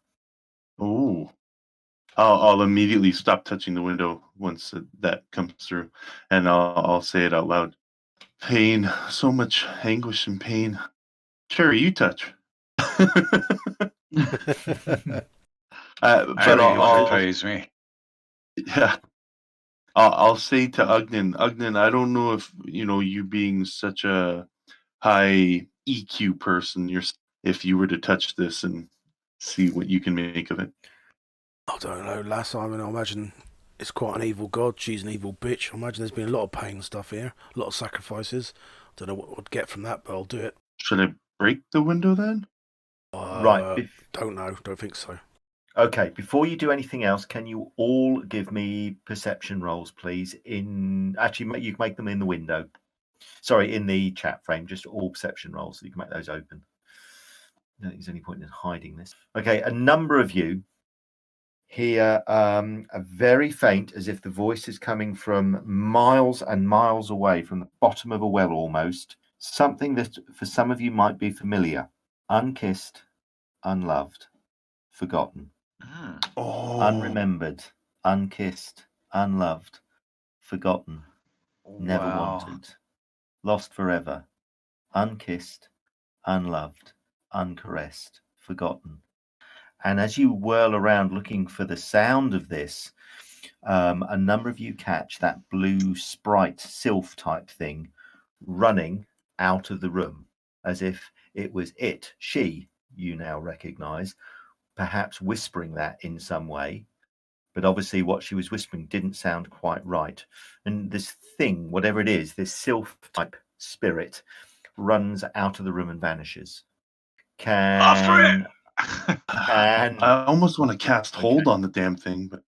Oh. I'll immediately stop touching the window once that comes through, and I'll say it out loud. Pain, so much anguish and pain. Cherry, you touch. But I'll pays me. Yeah, I'll say to Ugnan, I don't know if you being such a high EQ person, if you were to touch this and see what you can make of it. I don't know, lass. I mean, I imagine it's quite an evil god. She's an evil bitch. I imagine there's been a lot of pain and stuff here, a lot of sacrifices. I don't know what I'd get from that, but I'll do it. Should I break the window then? Right. Don't know. Don't think so. Okay. Before you do anything else, can you all give me perception rolls, please? Actually, you can make them in the window. Sorry, in the chat frame, just all perception rolls, so you can make those open. I don't think there's any point in hiding this. Okay, a number of you hear a very faint, as if the voice is coming from miles and miles away, from the bottom of a well almost. Something that for some of you might be familiar. Unkissed, unloved, forgotten, unremembered, unkissed, unloved, forgotten, never Wow. wanted, lost forever, unkissed, unloved, uncaressed, forgotten. And as you whirl around looking for the sound of this, a number of you catch that blue sprite sylph type thing running out of the room, as if it was she, you now recognize, perhaps whispering that in some way. But obviously what she was whispering didn't sound quite right. And this thing, whatever it is, this sylph type spirit, runs out of the room and vanishes. After I almost want to cast hold on the damn thing, but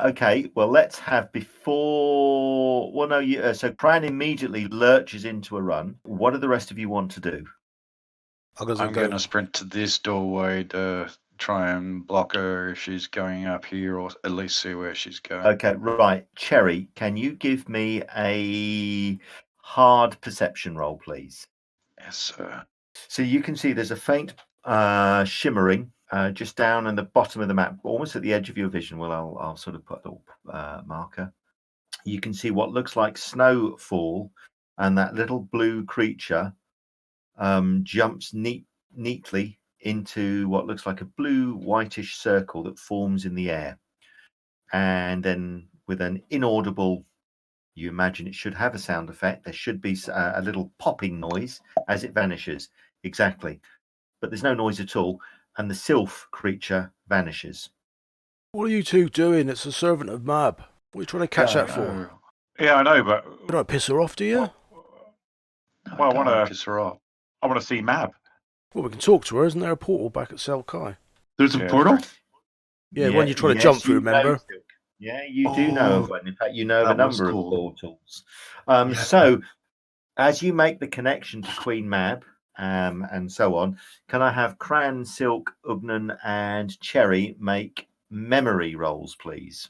okay, well, let's have before. Well, no, so Cran immediately lurches into a run. What do the rest of you want to do? I'm going to sprint to this doorway to try and block her if she's going up here, or at least see where she's going. Okay, right. Cherry, can you give me a hard perception roll, please? Yes, sir. So you can see there's a faint shimmering just down in the bottom of the map, almost at the edge of your vision. Well, I'll sort of put a little marker. You can see what looks like snowfall, and that little blue creature jumps neatly into what looks like a blue whitish circle that forms in the air. And then with an inaudible, you imagine it should have a sound effect, there should be a little popping noise as it vanishes. Exactly. But there's no noise at all, and the sylph creature vanishes. What are you two doing? It's a servant of Mab. What are you trying to catch that for? Yeah, I know, but You don't piss her off, do you? Well, I don't want piss her off. I want to see Mab. Well, we can talk to her. Isn't there a portal back at Sylke? there's a Yeah. portal. Yeah, when you try to jump through, you know, remember? Sylke. Yeah, you do know of one. In fact, you know of a that was number cool. of portals. Yeah. So, as you make the connection to Queen Mab and so on, can I have Cran, Sylke, Ugnan, and Cherry make memory rolls, please?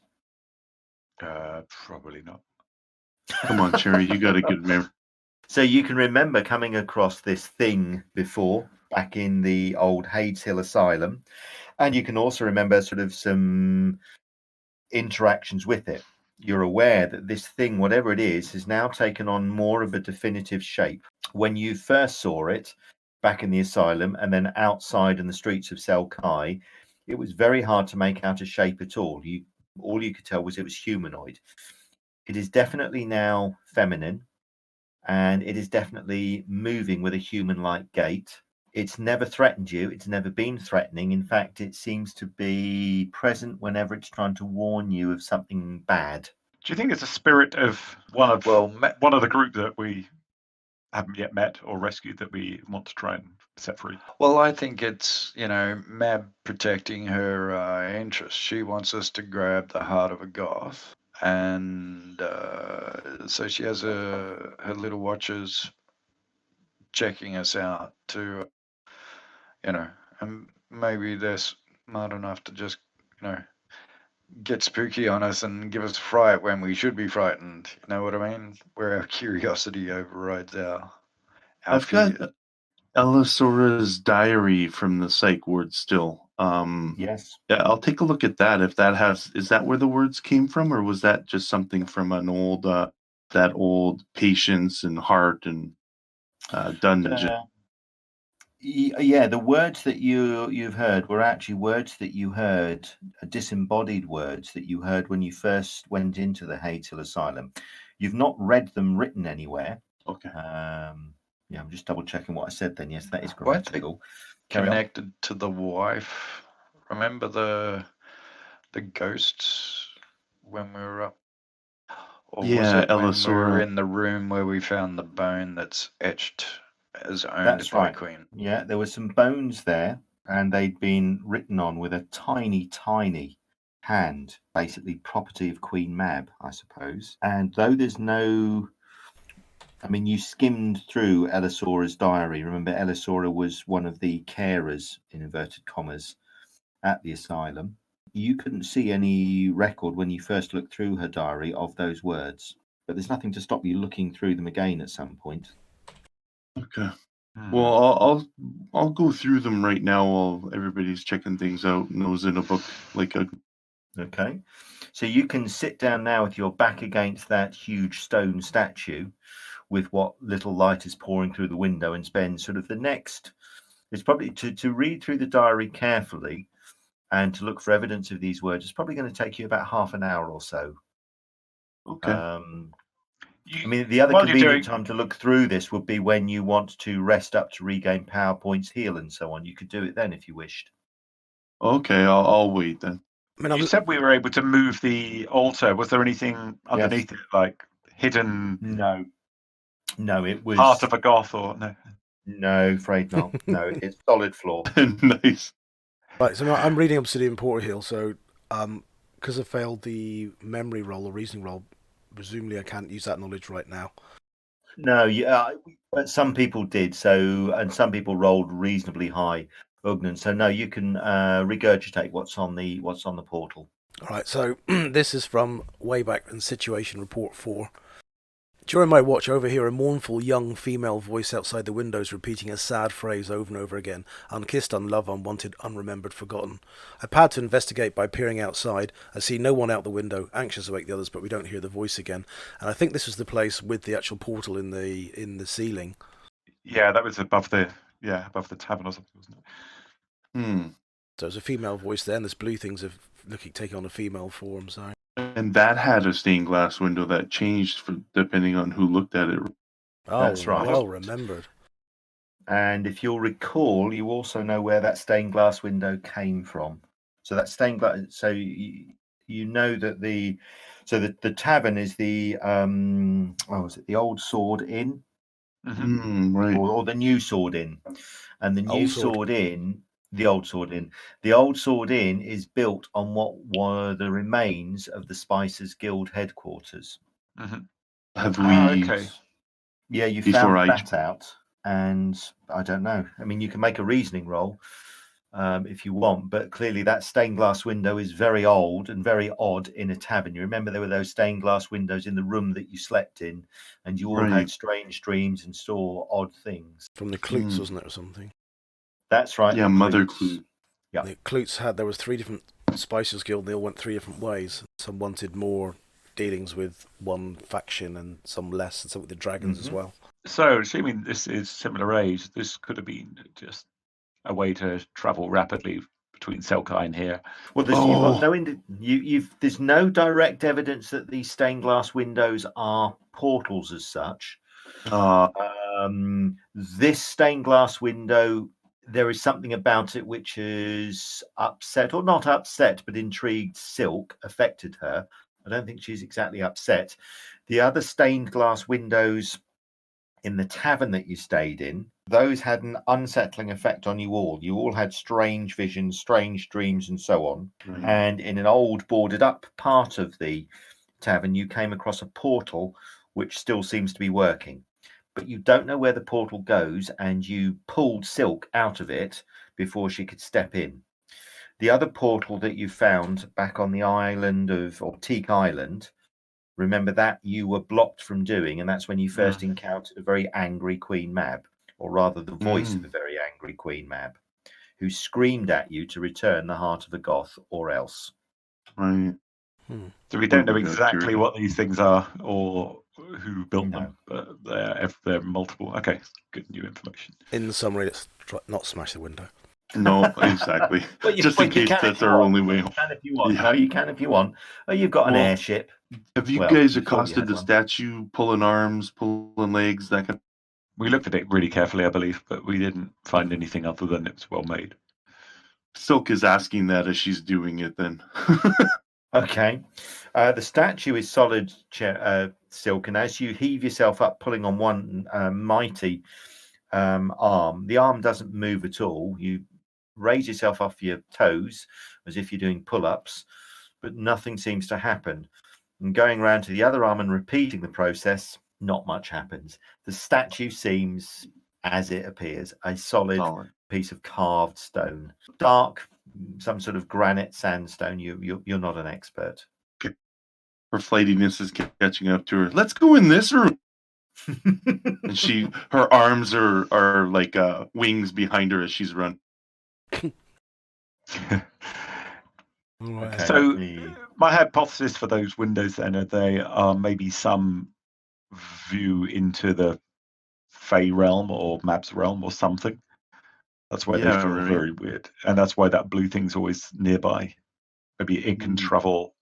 Probably not. Come on, Cherry, you got a good memory. So you can remember coming across this thing before, back in the old Hades Hill Asylum, and you can also remember sort of some interactions with it. You're aware that this thing, whatever it is, has now taken on more of a definitive shape. When you first saw it back in the asylum and then outside in the streets of Sylke, it was very hard to make out a shape at all. All you could tell was it was humanoid. It is definitely now feminine, and it is definitely moving with a human-like gait. It's never threatened you. It's never been threatening. In fact, it seems to be present whenever it's trying to warn you of something bad. Do you think it's a spirit of one of the group that we haven't yet met or rescued that we want to try and set free? Well, I think it's, Mab protecting her interests. She wants us to grab the heart of a goth. And so she has her little watchers checking us out to, and maybe they're smart enough to just, get spooky on us and give us a fright when we should be frightened. You know what I mean? Where our curiosity overrides our I've fears. got Elisora's diary from the psych ward still. Yes. Yeah, I'll take a look at that. If that is that where the words came from, or was that just something from an old that old patience and heart and dungeon? Yeah, the words that you've heard were actually words that you heard, disembodied words that you heard when you first went into the Hades Hill Asylum. You've not read them written anywhere. Okay. Yeah, I'm just double checking what I said then. Yes, that is Weren't they grammatical. Carry on. connected to the wife? Remember the ghosts when we were up? Or was Yeah, it when we were Elisora. in the room where we found the bone that's etched as owned That's by right. Queen? Yeah, there were some bones there, and they'd been written on with a tiny, tiny hand, basically property of Queen Mab, I suppose. And though there's no I mean, you skimmed through Elisora's diary. Remember, Elisora was one of the carers, in inverted commas, at the asylum. You couldn't see any record when you first looked through her diary of those words, but there's nothing to stop you looking through them again at some point. Okay. Well, I'll go through them right now while everybody's checking things out. Nose in a book like a. Okay, so you can sit down now with your back against that huge stone statue, with what little light is pouring through the window, and spend sort of the next. It's probably to read through the diary carefully and to look for evidence of these words. It's probably going to take you about half an hour or so. Okay. I mean, the other convenient time to look through this would be when you want to rest up to regain power points, heal, and so on. You could do it then if you wished. Okay, I'll wait then. I mean, You said we were able to move the altar. Was there anything underneath it, like hidden? No, it was Heart of a goth, or no? No, afraid not. No, it's solid floor. Nice. Right, so I'm reading Obsidian Portal, so because I failed the memory roll or reasoning roll, presumably I can't use that knowledge right now. No, but some people did. So, and some people rolled reasonably high, Ugnan. So, no, you can regurgitate what's on the portal. All right, so this is from way back in Situation Report 4. During my watch, I overhear a mournful young female voice outside the windows repeating a sad phrase over and over again. Unkissed, unloved, unwanted, unremembered, forgotten. I pad to investigate by peering outside. I see no one out the window, anxious to wake the others, but we don't hear the voice again. And I think this was the place with the actual portal in the ceiling. Yeah, that was above the tavern or something, wasn't it? So there's a female voice there, and this blue things are taking on a female form, so... And that had a stained glass window that changed depending on who looked at it. Oh, that's right. Well remembered. And if you'll recall, you also know where that stained glass window came from. So that stained glass. So you know that the tavern is the was it the Old Sword Inn, Right? or the New Sword Inn, and the New Sword Inn. The Old Sword Inn. The Old Sword Inn is built on what were the remains of the Spicers Guild headquarters. Have we? Okay. Yeah, you found that out, and I don't know. I mean, you can make a reasoning roll if you want, but clearly that stained glass window is very old and very odd in a tavern. You remember there were those stained glass windows in the room that you slept in, and you all had strange dreams and saw odd things. From the Klutes, wasn't it, or something? That's right. Yeah, Mother Klute. Yeah. The Klutes there was 3 different Spicers Guild, they all went 3 different ways. Some wanted more dealings with one faction and some less, and some with the dragons as well. So, assuming this is similar age, this could have been just a way to travel rapidly between Sylke and here. Well, there's no direct evidence that these stained glass windows are portals as such. This stained glass window, there is something about it which is upset, or not upset, but intrigued Sylke, affected her. I don't think she's exactly upset. The other stained glass windows in the tavern that you stayed in, those had an unsettling effect on you all. You all had strange visions, strange dreams, and so on. And in an old boarded up part of the tavern, you came across a portal which still seems to be working. But you don't know where the portal goes, and you pulled Sylke out of it before she could step in. The other portal that you found back on the island or Teak Island, remember that you were blocked from doing, and that's when you first encountered a very angry Queen Mab, or rather the voice of a very angry Queen Mab, who screamed at you to return the heart of a goth or else. Right. So we don't know exactly what these things are or who built them, but they're multiple. Okay, good new information. In the summary, let's not smash the window. No, exactly. Just in case that's our only way home. You can if you want. No, you can if you want. Oh, you've got an airship. Have you guys accosted the statue, pulling arms, pulling legs, that kind of... We looked at it really carefully, I believe, but we didn't find anything other than it was well made. Sylke is asking that as she's doing it then. Okay. The statue is solid, Sylke, and as you heave yourself up, pulling on one mighty arm, the arm doesn't move at all. You raise yourself off your toes as if you're doing pull-ups, but nothing seems to happen. And going round to the other arm and repeating the process, not much happens. The statue seems, as it appears, a solid piece of carved stone. Dark, some sort of granite sandstone. You're not an expert. Okay. Her flightiness is catching up to her. Let's go in this room. And her arms are like wings behind her as she's run. Okay, So my hypothesis for those windows then are they are maybe some view into the Fey realm or Mab's realm or something. That's why they feel very weird. And that's why that blue thing's always nearby. Maybe it can travel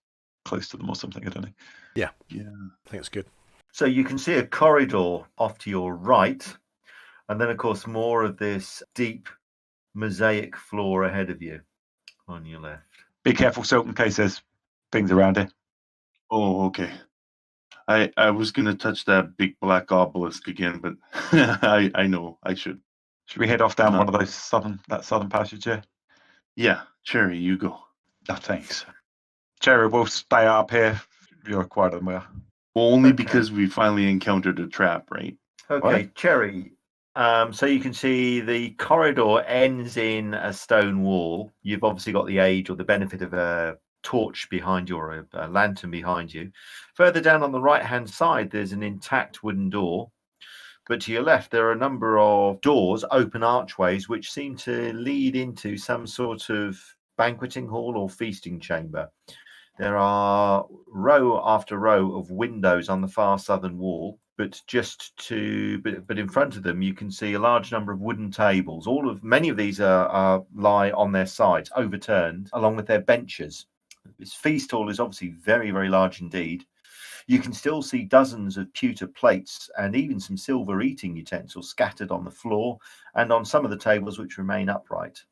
close to them or something, I don't know. Yeah. Yeah. I think it's good. So you can see a corridor off to your right, and then, of course, more of this deep mosaic floor ahead of you on your left. Be careful, Sylke, in case there's things around here. Oh, okay. I was going to touch that big black obelisk again, but I know I should. Should we head off down one of those southern passage here? Yeah, Cherry, you go. Oh, thanks. Cherry, we'll stay up here. You're quieter than we are. Well, only because we finally encountered a trap, right? Okay, what? Cherry. So you can see the corridor ends in a stone wall. You've obviously got the aid or the benefit of a torch behind you or a lantern behind you. Further down on the right-hand side, there's an intact wooden door. But to your left, there are a number of doors, open archways, which seem to lead into some sort of banqueting hall or feasting chamber. There are row after row of windows on the far southern wall, but in front of them you can see a large number of wooden tables. Many of these lie on their sides, overturned, along with their benches. This feast hall is obviously very, very large indeed. You can still see dozens of pewter plates and even some silver eating utensils scattered on the floor and on some of the tables which remain upright.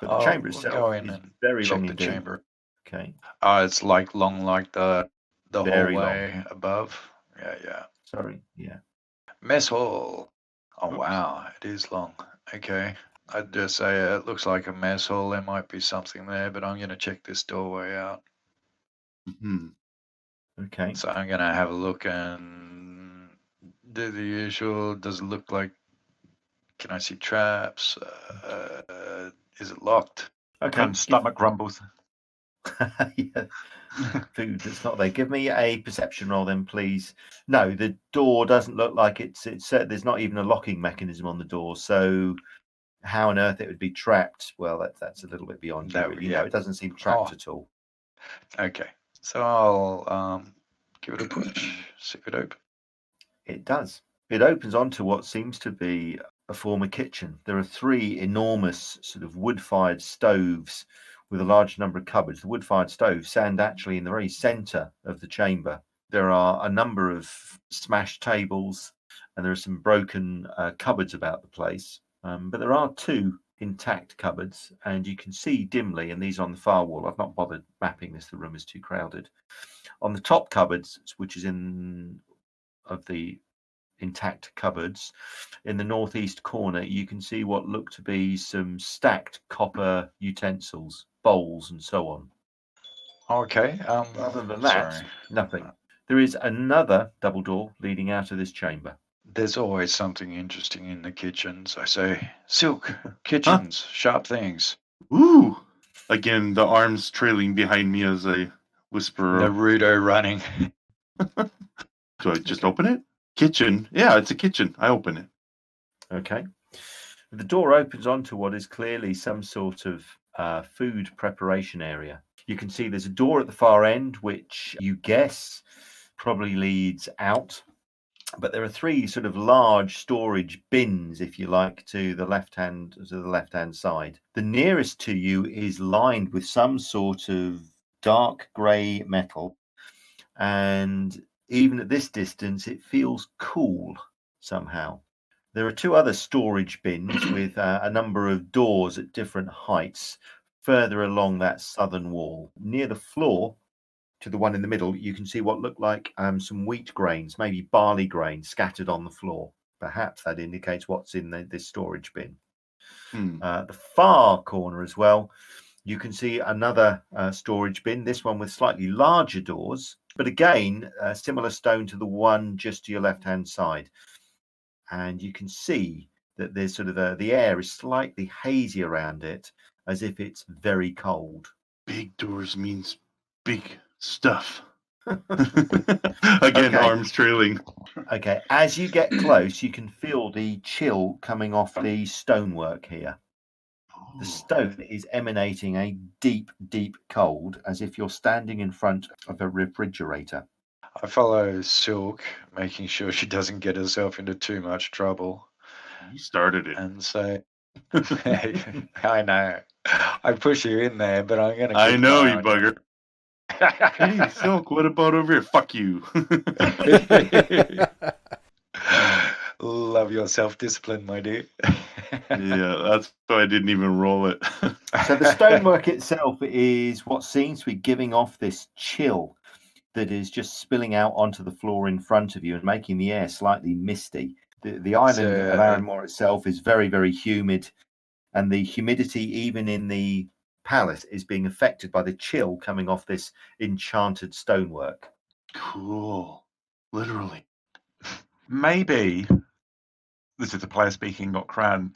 But the chamber itself is very long indeed. Chamber. Okay. It's long like the Very hallway long. above. Yeah. Sorry. Yeah. Mess hall. Oh, wow. It is long. Okay. I'd just say it looks like a mess hall. There might be something there, but I'm going to check this doorway out. Mm-hmm. Okay. So I'm going to have a look and do the usual. Does it look like, can I see traps? Is it locked? Okay. Stomach grumbles. Yeah. Food that's not there. Give me a perception roll then, please. No, the door doesn't look like it's there's not even a locking mechanism on the door. So how on earth it would be trapped? Well, that's a little bit beyond you. Really. Yeah. No, it doesn't seem trapped at all. Okay. So I'll give it a push. See if it opens. It does. It opens onto what seems to be a former kitchen. There are 3 enormous sort of wood-fired stoves with a large number of cupboards. The wood-fired stoves stand actually in the very centre of the chamber. There are a number of smashed tables and there are some broken cupboards about the place. But there are 2 intact cupboards, and you can see dimly, and these are on the far wall. I've not bothered mapping this. The room is too crowded. On the top cupboards, which is of the intact cupboards, in the northeast corner, you can see what look to be some stacked copper utensils, bowls, and so on. Okay. Other than that, nothing. There is another double door leading out of this chamber. There's always something interesting in the kitchens. I say, Sylke, kitchens, sharp things. Ooh! Again, the arms trailing behind me as I whisper. Naruto running. Do I just open it? Kitchen. Yeah, it's a kitchen. I open it. Okay. The door opens onto what is clearly some sort of food preparation area. You can see there's a door at the far end, which you guess probably leads out. But there are 3 sort of large storage bins, if you like, to the left-hand side. The nearest to you is lined with some sort of dark grey metal, and even at this distance, it feels cool somehow. There are 2 other storage bins with a number of doors at different heights further along that southern wall. Near the floor, to the one in the middle, you can see what look like some wheat grains, maybe barley grains scattered on the floor. Perhaps that indicates what's in this storage bin. The far corner as well, you can see another storage bin, this one with slightly larger doors, But again, a similar stone to the one just to your left-hand side. And you can see that there's sort of the air is slightly hazy around it, as if it's very cold. Big doors means big stuff. Again, Okay. arms trailing. Okay, as you get close, you can feel the chill coming off the stonework here. The stone is emanating a deep, deep cold, as if you're standing in front of a refrigerator. I follow Sylke, making sure she doesn't get herself into too much trouble, You started it. and say, I know. I push you in there, but I'm going to. I know, you bugger. Hey, Silk, what about over here? Fuck you. Love your self-discipline, my dear. Yeah, that's why I didn't even roll it. So the stonework itself is what seems to be giving off this chill that is just spilling out onto the floor in front of you and making the air slightly misty. The island of Aranmore itself is very, very humid, and the humidity even in the palace is being affected by the chill coming off this enchanted stonework. Cool. Literally. Maybe this is the player speaking, not Cran.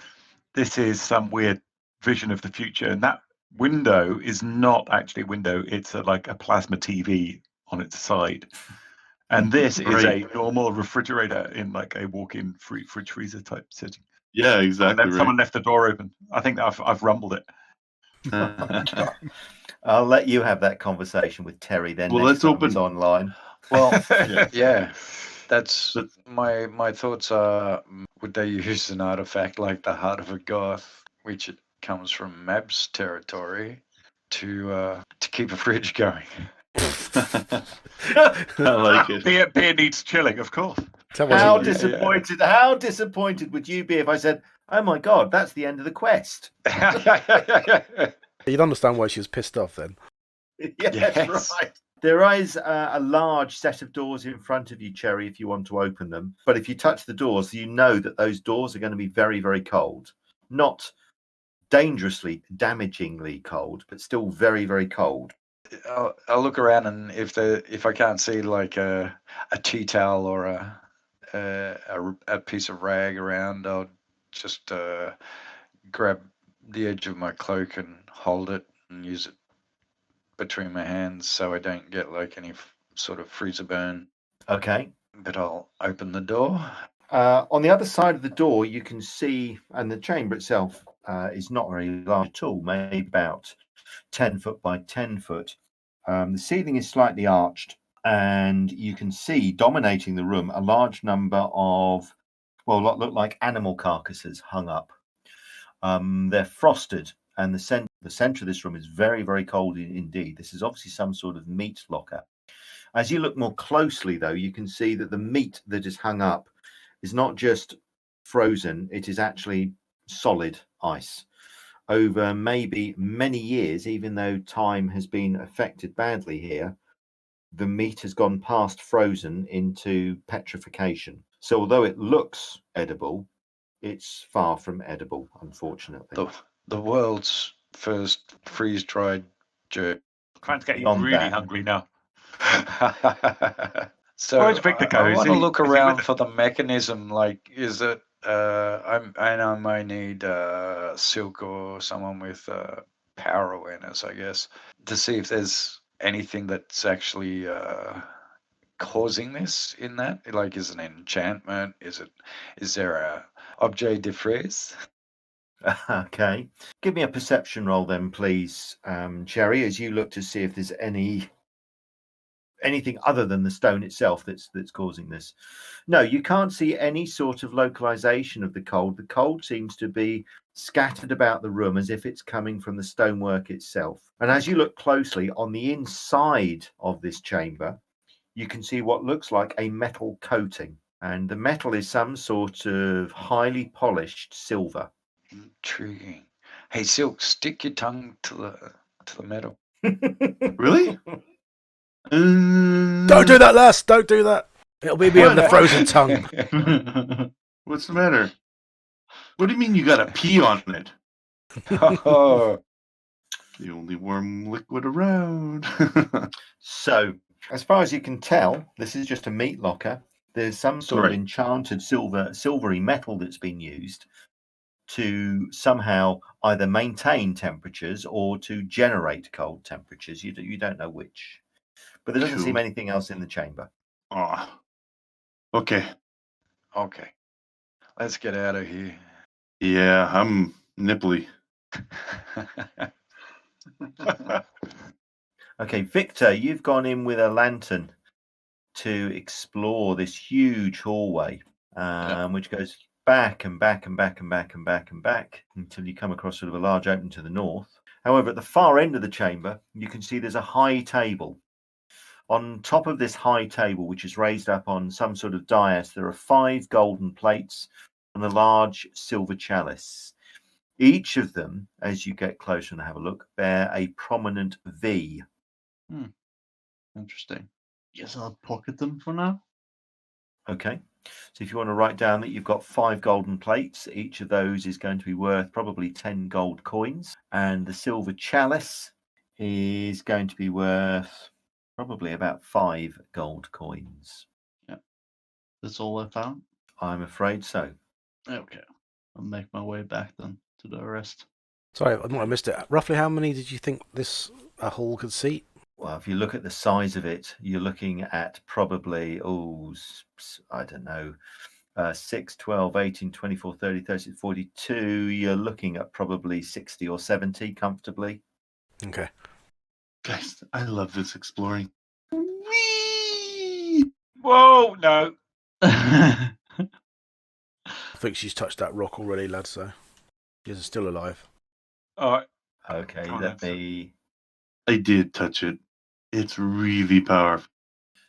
This is some weird vision of the future, and that window is not actually a window. It's like a plasma TV on its side, and this is a normal refrigerator in like a walk-in fridge freezer type setting. Yeah, exactly. And then someone left the door open. I think I've rumbled it. I'll let you have that conversation with Terry then. Well, next let's time open it's online. Well, yeah. That's my thoughts are, would they use an artifact like the Heart of a Goth, which it comes from Mab's territory, to keep a fridge going? I like it. Beer needs chilling, of course. How disappointed would you be if I said, "Oh my God, that's the end of the quest"? You'd understand why she was pissed off then. Yeah, that's right. There is a large set of doors in front of you, Cherry, if you want to open them. But if you touch the doors, you know that those doors are going to be very, very cold. Not dangerously, damagingly cold, but still very, very cold. I'll look around, and if I can't see like a tea towel or a piece of rag around, I'll just grab the edge of my cloak and hold it and use it between my hands so I don't get like any sort of freezer burn. Okay. But I'll open the door. On the other side of the door, you can see, and the chamber itself is not very large at all, maybe about 10 foot by 10 foot. The ceiling is slightly arched, and you can see dominating the room a large number of, well, what look like animal carcasses hung up. They're frosted, and the center of this room is very, very cold indeed. This is obviously some sort of meat locker. As you look more closely, though, you can see that the meat that is hung up is not just frozen, it is actually solid ice. Over maybe many years, even though time has been affected badly here, the meat has gone past frozen into petrification. So although it looks edible, it's far from edible, unfortunately. The world's first freeze-dried jerk. Trying to get Beyond really that. hungry now. So Where's Victor go? I Is want to he- look is he around with for the mechanism. Like, is it? I might need Sylke or someone with power awareness, I guess, to see if there's anything that's actually causing this in that. Like, is it an enchantment? Is there a objet de frise? Okay. Give me a perception roll then, please, Cherry, as you look to see if there's anything other than the stone itself that's causing this. No, you can't see any sort of localization of the cold. The cold seems to be scattered about the room as if it's coming from the stonework itself. And as you look closely on the inside of this chamber, you can see what looks like a metal coating. And the metal is some sort of highly polished silver. Intriguing. Hey, Sylke, stick your tongue to the metal. Really? Don't do that, lass! Don't do that! It'll be me on the frozen tongue. What's the matter? What do you mean you got to pee on it? Oh, The only warm liquid around. So As far as you can tell, this is just a meat locker. There's some sort of Right. enchanted silvery metal that's been used to somehow either maintain temperatures or to generate cold temperatures. You don't know which. But there doesn't seem Cool. anything else in the chamber. Ah. Okay. Okay, let's get out of here. Yeah, I'm nipply. Okay, Victor, you've gone in with a lantern to explore this huge hallway, which goes back and back and back and back and back and back until you come across sort of a large opening to the north. However, at the far end of the chamber, you can see there's a high table. On top of this high table, which is raised up on some sort of dais, there are 5 golden plates and a large silver chalice. Each of them, as you get closer and have a look, bear a prominent V. Interesting. Guess I'll pocket them for now. Okay. So if you want to write down that you've got 5 golden plates, each of those is going to be worth probably 10 gold coins. And the silver chalice is going to be worth probably about 5 gold coins. That's all I found. I'm afraid so. Okay. I'll make my way back then to the rest. Sorry, I might have missed it. Roughly how many did you think this hall could seat? Well, if you look at the size of it, you're looking at probably, I don't know, 6, 12, 18, 24, 30, 36, 42. You're looking at probably 60 or 70 comfortably. Okay. Guys, I love this exploring. Whee! Whoa, no. I think she's touched that rock already, lad, so she's still alive. All right. Okay, Oh, let that's- me. I did touch it. It's really powerful.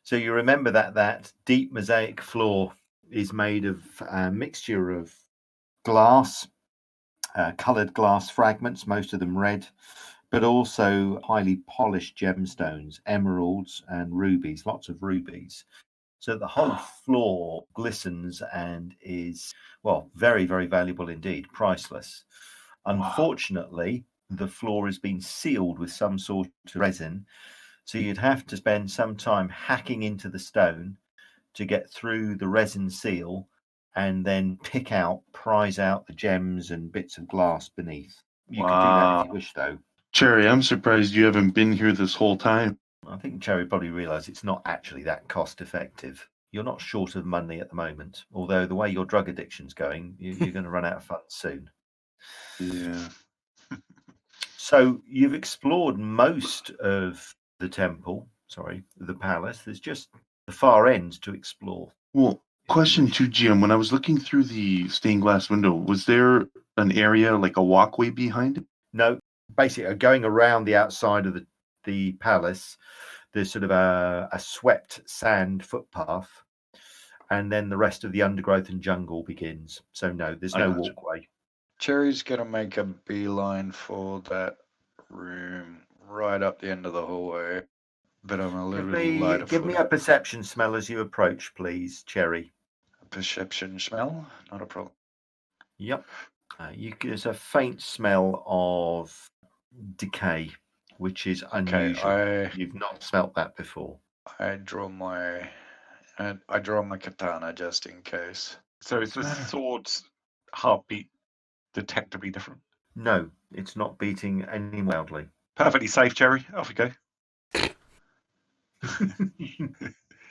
So you remember that deep mosaic floor is made of a mixture of glass, coloured glass fragments, most of them red, but also highly polished gemstones, emeralds and rubies, lots of rubies. So the whole floor glistens and is, well, very, very valuable indeed, priceless. Unfortunately, the floor has been sealed with some sort of resin, so you'd have to spend some time hacking into the stone to get through the resin seal and then prize out the gems and bits of glass beneath. You could do that if you wish, though. Cherry, I'm surprised you haven't been here this whole time. I think Cherry probably realised it's not actually that cost effective. You're not short of money at the moment, although the way your drug addiction's going, you're going to run out of funds soon. Yeah. So you've explored most of the palace. There's just the far end to explore. Well, question 2, GM. When I was looking through the stained glass window, was there an area like a walkway behind it? No, basically going around the outside of the palace, there's sort of a swept sand footpath, and then the rest of the undergrowth and jungle begins. So no, there's no gotcha. walkway. Cherry's gonna make a beeline for that room right up the end of the hallway, but I'm a little lighter Give me a footed. perception smell as you approach, please, Cherry. Perception smell, not a problem. Yep. There's a faint smell of decay, which is unusual. Okay, You've not smelt that before. I draw my katana just in case. So is the sword's heartbeat detectably different? No, it's not beating any loudly. Perfectly safe, Cherry. Off you go.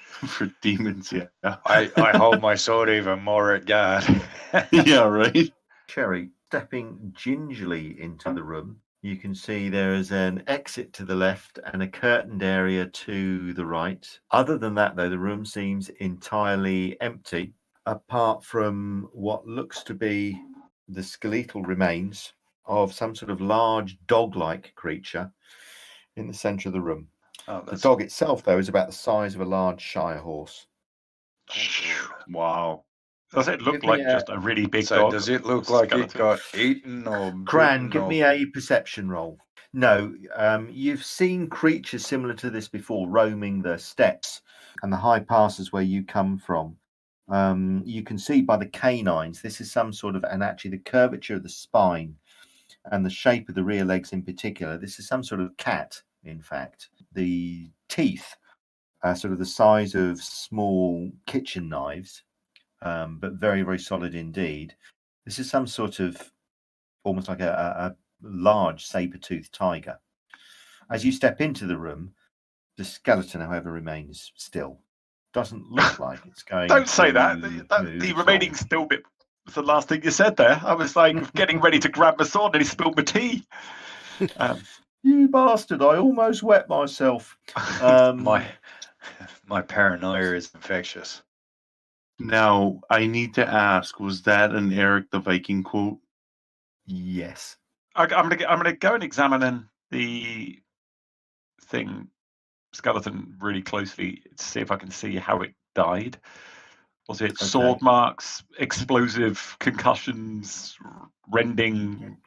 For demons, yeah. I hold my sword even more at guard. Yeah, right? Cherry, stepping gingerly into the room, you can see there is an exit to the left and a curtained area to the right. Other than that, though, the room seems entirely empty, apart from what looks to be the skeletal remains of some sort of large dog-like creature in the centre of the room. Oh, The that's dog itself, though, is about the size of a large shire horse. Wow. Does it look Give me like a- just a really big so. dog? Does it look like it skeleton? got eaten or Cran, bitten give or... me a perception roll. No, you've seen creatures similar to this before roaming the steppes and the high passes where you come from. You can see by the canines, this is some sort of, and actually the curvature of the spine and the shape of the rear legs in particular, this is some sort of cat, in fact. The teeth sort of the size of small kitchen knives, but very, very solid indeed. This is some sort of almost like a large saber-toothed tiger. As you step into the room, the skeleton, however, remains still. Doesn't look like it's going Don't say that. to The move at remaining all. still bit was the last thing you said there. I was like getting ready to grab my sword and he spilled my tea. You bastard, I almost wet myself. My paranoia is infectious. Now, I need to ask, was that an Eric the Viking quote? Yes. I'm gonna go and examine the skeleton really closely to see if I can see how it died. Was it sword marks, explosive concussions, rending?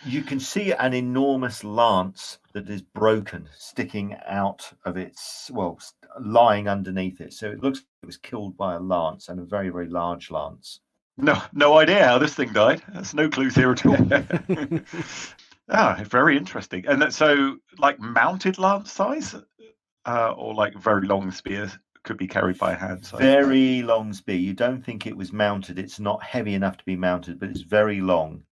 You can see an enormous lance that is broken, sticking out of its, lying underneath it. So it looks like it was killed by a lance, and a very, very large lance. No idea how this thing died. There's no clues here at all. Very interesting. And so, like mounted lance size, or like very long spear could be carried by hand size. Very long spear. You don't think it was mounted. It's not heavy enough to be mounted, but it's very long.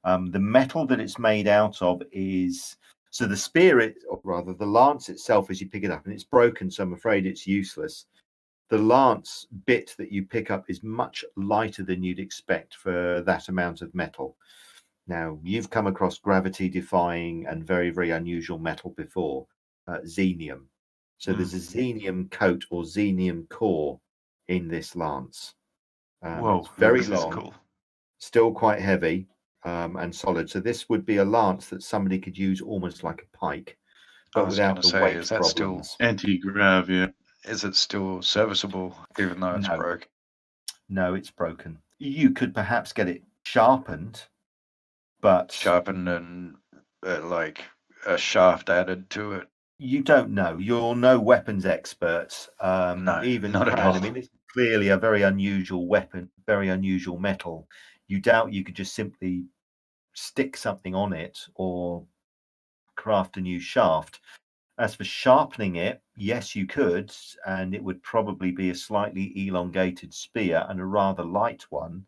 The metal that it's made out of is, so the spear, or rather the lance itself, as you pick it up, and it's broken, so I'm afraid it's useless. The lance bit that you pick up is much lighter than you'd expect for that amount of metal. Now, you've come across gravity-defying and very, very unusual metal before, xenium. So there's a xenium coat or xenium core in this lance. Whoa, it's very this long, is cool. Still quite heavy. And solid. So this would be a lance that somebody could use almost like a pike, but without the weight is that problems. still Anti-grav, yeah. Is it still serviceable even though it's broke? No, it's broken. You could perhaps get it sharpened, but sharpened and like a shaft added to it. You don't know. You're no weapons expert. No, even not at Cran. all. I mean, it's clearly a very unusual weapon, very unusual metal. You doubt you could just simply stick something on it or craft a new shaft. As for sharpening it, yes, you could, and it would probably be a slightly elongated spear and a rather light one.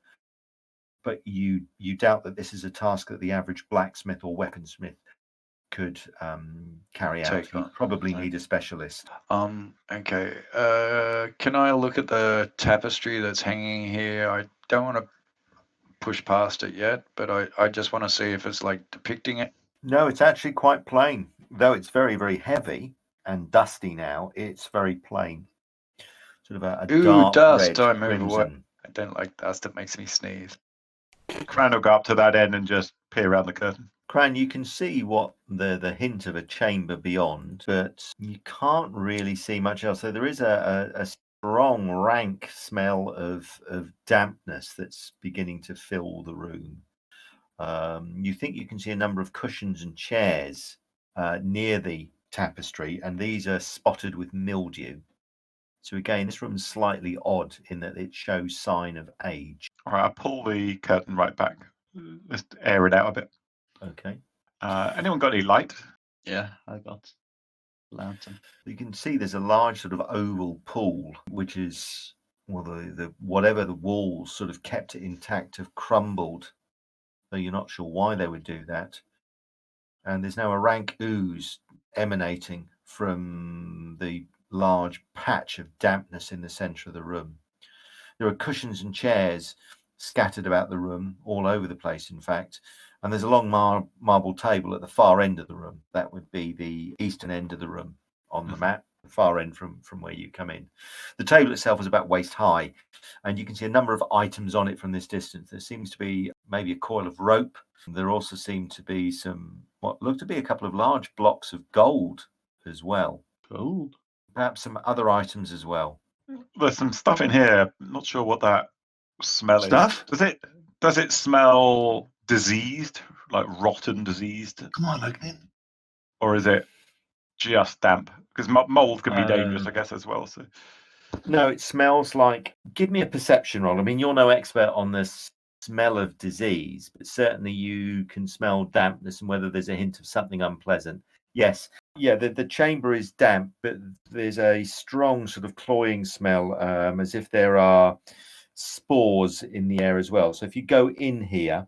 But you doubt that this is a task that the average blacksmith or weaponsmith could carry out. You probably need a specialist. Okay. Can I look at the tapestry that's hanging here? I don't want to push past it yet, but I just want to see if it's like depicting it. No, it's actually quite plain. Though it's very, very heavy and dusty now, it's very plain. Sort of a dark dust. red I move crimson. away. I don't like dust. It makes me sneeze. Cran will go up to that end and just peer around the curtain. Cran, you can see what the hint of a chamber beyond, but you can't really see much else. So there is a strong, rank smell of dampness that's beginning to fill the room. You think you can see a number of cushions and chairs near the tapestry, and these are spotted with mildew. So again, this room's slightly odd in that it shows sign of age. All right, I'll pull the curtain right back. Just air it out a bit. Okay. Anyone got any light? Yeah, I got lantern. You can see there's a large sort of oval pool, which is, well, the whatever the walls sort of kept it intact have crumbled, though you're not sure why they would do that. And there's now a rank ooze emanating from the large patch of dampness in the center of the room. There are cushions and chairs scattered about the room, all over the place, in fact. And there's a long marble table at the far end of the room. That would be the eastern end of the room on the map, the far end from where you come in. The table itself is about waist high, and you can see a number of items on it from this distance. There seems to be maybe a coil of rope. There also seem to be some, what look to be a couple of large blocks of gold as well. Gold? Perhaps some other items as well. There's some stuff in here. Not sure what that smell Stuff? is. Does it smell diseased, like rotten, diseased? Come on, Lightning. Or is it just damp? Because mold can be dangerous, I guess, as well. So no, it smells like. Give me a perception roll. I mean, you're no expert on the smell of disease, but certainly you can smell dampness and whether there's a hint of something unpleasant. Yes. Yeah, the chamber is damp, but there's a strong sort of cloying smell, as if there are spores in the air as well. So if you go in here,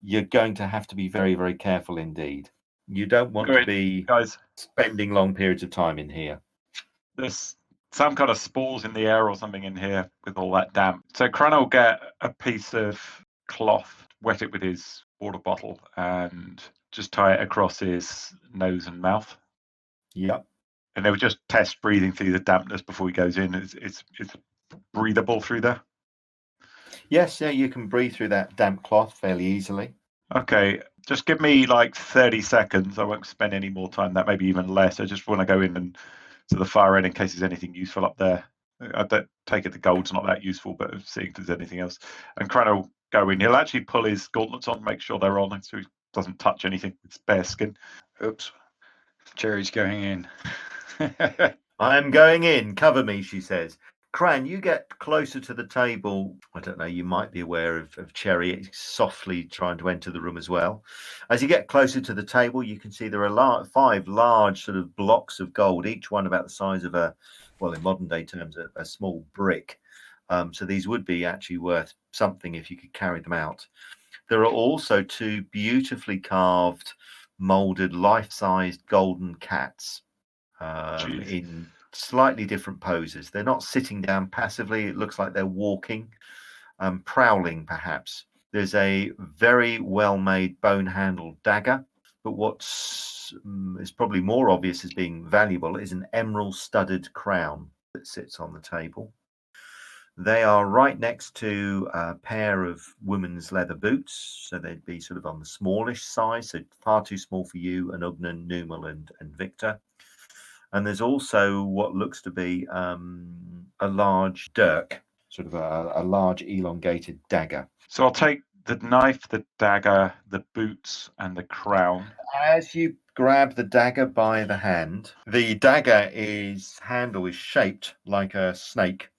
you're going to have to be very, very careful indeed. You don't want to Great. be Guys, spending long periods of time in here. there's some kind of spores in the air or something in here with all that damp. So Cran will get a piece of cloth, wet it with his water bottle, and just tie it across his nose and mouth. Yep. And they'll just test breathing through the dampness before he goes in. It's breathable through there. Yes, yeah, you can breathe through that damp cloth fairly easily. Okay, just give me like 30 seconds. I won't spend any more time. That maybe even less. I just want to go in and to the far end in case there's anything useful up there. I don't take it the gold's not that useful, but seeing if there's anything else. And Cran will go in. He'll actually pull his gauntlets on, make sure they're on, so he doesn't touch anything. It's bare skin. Oops. Cherry's going in. I'm going in. Cover me, she says. Cran, you get closer to the table. I don't know, you might be aware of Cherry softly trying to enter the room as well. As you get closer to the table, you can see there are 5 large sort of blocks of gold, each one about the size of in modern day terms, a small brick. So these would be actually worth something if you could carry them out. There are also 2 beautifully carved, molded, life-sized golden cats in slightly different poses. They're not sitting down passively. It looks like they're walking, prowling perhaps. There's a very well-made bone-handled dagger, but what's is probably more obvious as being valuable is an emerald-studded crown that sits on the table. They are right next to a pair of women's leather boots, so they'd be sort of on the smallish size, so far too small for you and Ugnan, Numal, and Victor. And there's also what looks to be a large dirk, sort of a large elongated dagger. So I'll take the knife, the dagger, the boots, and the crown. As you grab the dagger by the hand, the dagger's handle is shaped like a snake.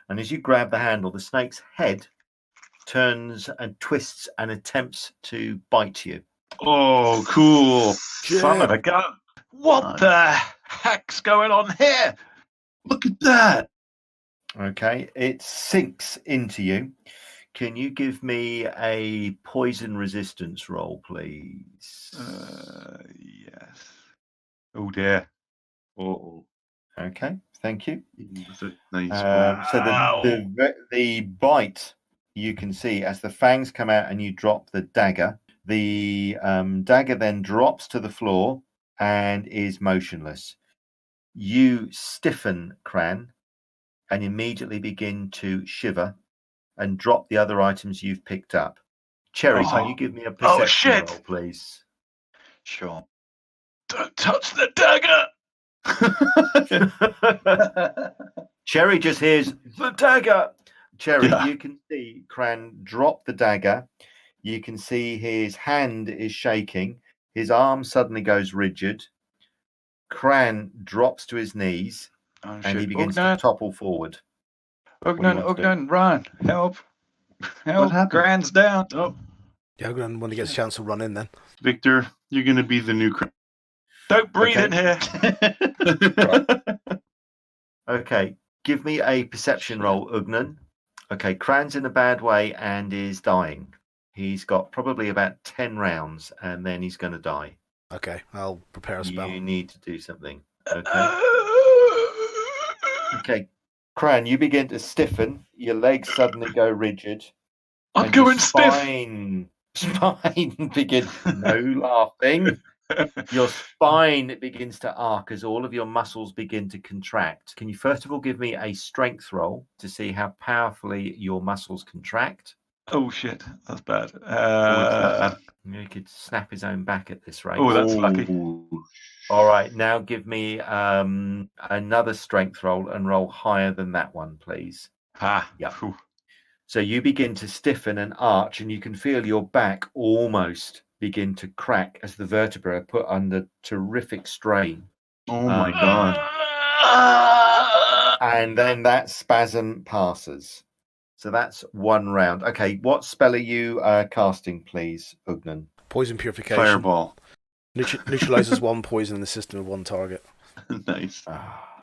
And as you grab the handle, the snake's head turns and twists and attempts to bite you. Oh, cool. Son of a gun. What the heck's going on here? Look at that. Okay, it sinks into you. Can you give me a poison resistance roll, please? Yes. Oh dear. Oh, Okay, thank you. that's a nice. So the bite, you can see as the fangs come out and you drop the dagger. The dagger then drops to the floor and is motionless. You stiffen, Cran, and immediately begin to shiver and drop the other items you've picked up. Cherry, can you give me a perception roll, please? Sure. Don't touch the dagger. Cherry just hears the dagger. Cherry, Yeah. you can see Cran drop the dagger. You can see his hand is shaking. His arm suddenly goes rigid. Cran drops to his knees Oh, and he shit. begins to Ugnan, topple forward. do you want to do? Ugnan, run. Help. Help. happened? Gran's down. Oh, Yeah, when he gets a chance to run in then. Victor, you're going to be the new crown. Don't breathe Okay. in here. Okay, give me a perception roll, Ugnan. Okay, Cran's in a bad way and is dying. He's got probably about 10 rounds and then he's going to die. Okay, I'll prepare a spell. You need to do something. Okay. Okay, Cran, you begin to stiffen. Your legs suddenly go rigid. I'm and your going stiff. Spine begins. No laughing. Your spine begins to arc as all of your muscles begin to contract. Can you first of all give me a strength roll to see how powerfully your muscles contract? Oh shit, that's bad. He could snap his own back at this rate. Oh, that's lucky. All right, now give me another strength roll and roll higher than that one, please. Yeah. So you begin to stiffen and arch, and you can feel your back almost begin to crack as the vertebrae are put under terrific strain. Oh my God. And then that spasm passes. So that's one round. Okay, what spell are you casting, please, Ugnan? Poison purification. Fireball. Neutralizes one poison in the system of one target. Nice.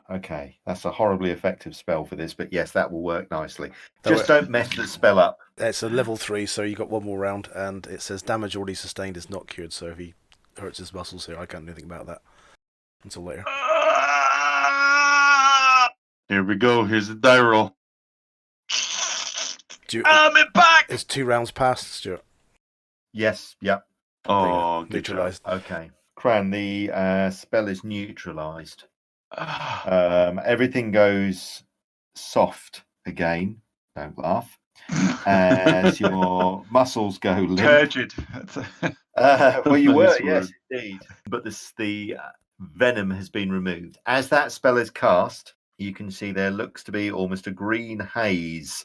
Okay, that's a horribly effective spell for this, but yes, that will work nicely. Just don't mess the spell up. It's a level 3, so you got one more round, and it says damage already sustained is not cured. So if he hurts his muscles here, I can't do anything about that until later. Here we go. Here's the die roll. I'm back. It's 2 rounds past, Stuart. Yes, yep. Oh, good job. Neutralized. Okay. Cran, the spell is neutralized. Everything goes soft again. Don't laugh. As your muscles go limp. Turgid. Well, you were, Nice yes, word. indeed. But the venom has been removed. As that spell is cast, you can see there looks to be almost a green haze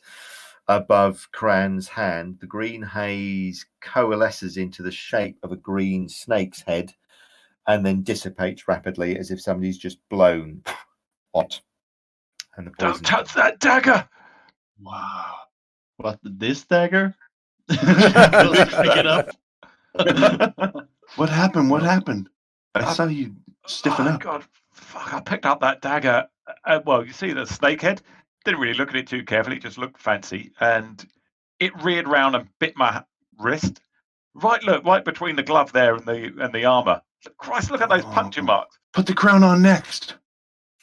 above Cran's hand. The green haze coalesces into the shape of a green snake's head and then dissipates rapidly as if somebody's just blown hot. And the Don't poison. touch that dagger. Wow. What, this dagger? Go pick it up. What happened? What happened? I saw you stiffen Oh, up. God, fuck, I picked up that dagger. Well, you see the snake head? Didn't really look at it too carefully, it just looked fancy. And it reared round and bit my wrist. Right between the glove there and the armour. Christ, look at those puncture marks. Put the crown on next.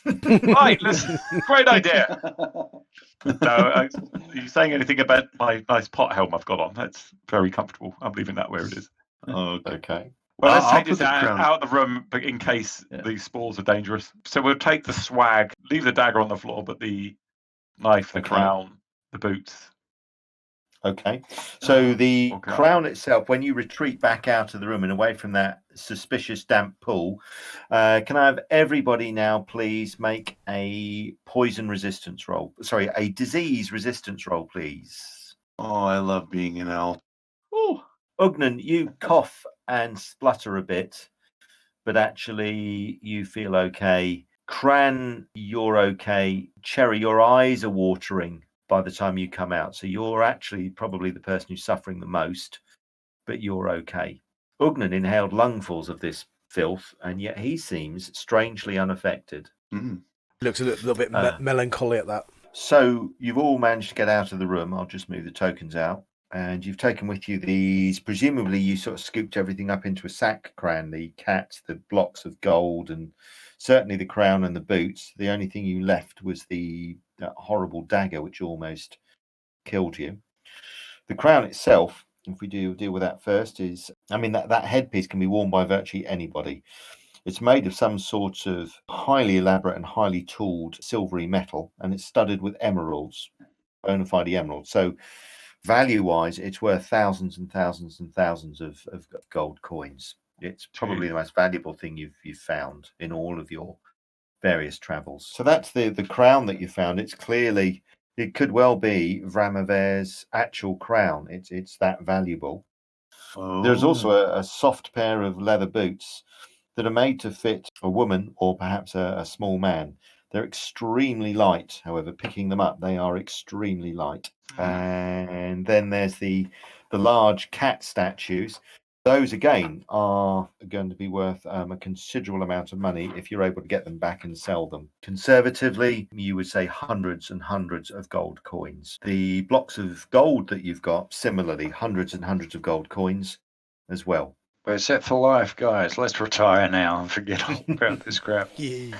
Right, listen, great idea. No, are you saying anything about my nice pot helm I've got on? That's very comfortable. I'm leaving that where it is. Okay. Okay. Well, let's I'll take put this the crown- out of the room but in case these spores are dangerous. So we'll take the swag, leave the dagger on the floor, but the knife, the Okay. crown, the boots. Okay. So the Okay. crown itself, when you retreat back out of the room and away from that suspicious damp pool, can I have everybody now please make a poison resistance roll? Sorry, a disease resistance roll, please. Oh, I love being an elf. Ooh. Ugnan, you cough and splutter a bit, but actually you feel okay. Cran, you're okay. Cherry, your eyes are watering by the time you come out. So you're actually probably the person who's suffering the most, but you're okay. Ugnan inhaled lungfuls of this filth, and yet he seems strangely unaffected. Mm. Looks a little bit melancholy at that. So you've all managed to get out of the room. I'll just move the tokens out. And you've taken with you these, presumably you sort of scooped everything up into a sack, Cran, the cat, the blocks of gold, and certainly the crown and the boots. The only thing you left was that horrible dagger, which almost killed you. The crown itself, if we do deal with that first, is, I mean, that headpiece can be worn by virtually anybody. It's made of some sort of highly elaborate and highly tooled silvery metal, and it's studded with emeralds, bona fide emeralds. So value-wise, it's worth thousands and thousands and thousands of gold coins. It's probably the most valuable thing you've found in all of your various travels. So that's the crown that you found. It's clearly, it could well be V'rama Vair's actual crown. It's that valuable. Oh. There's also a soft pair of leather boots that are made to fit a woman or perhaps a small man. They're extremely light, however, picking them up, they are extremely light. And then there's the large cat statues. Those, again, are going to be worth a considerable amount of money if you're able to get them back and sell them. Conservatively, you would say hundreds and hundreds of gold coins. The blocks of gold that you've got, similarly, hundreds and hundreds of gold coins as well. We're set for life, guys. Let's retire now and forget all about this crap. Yeah.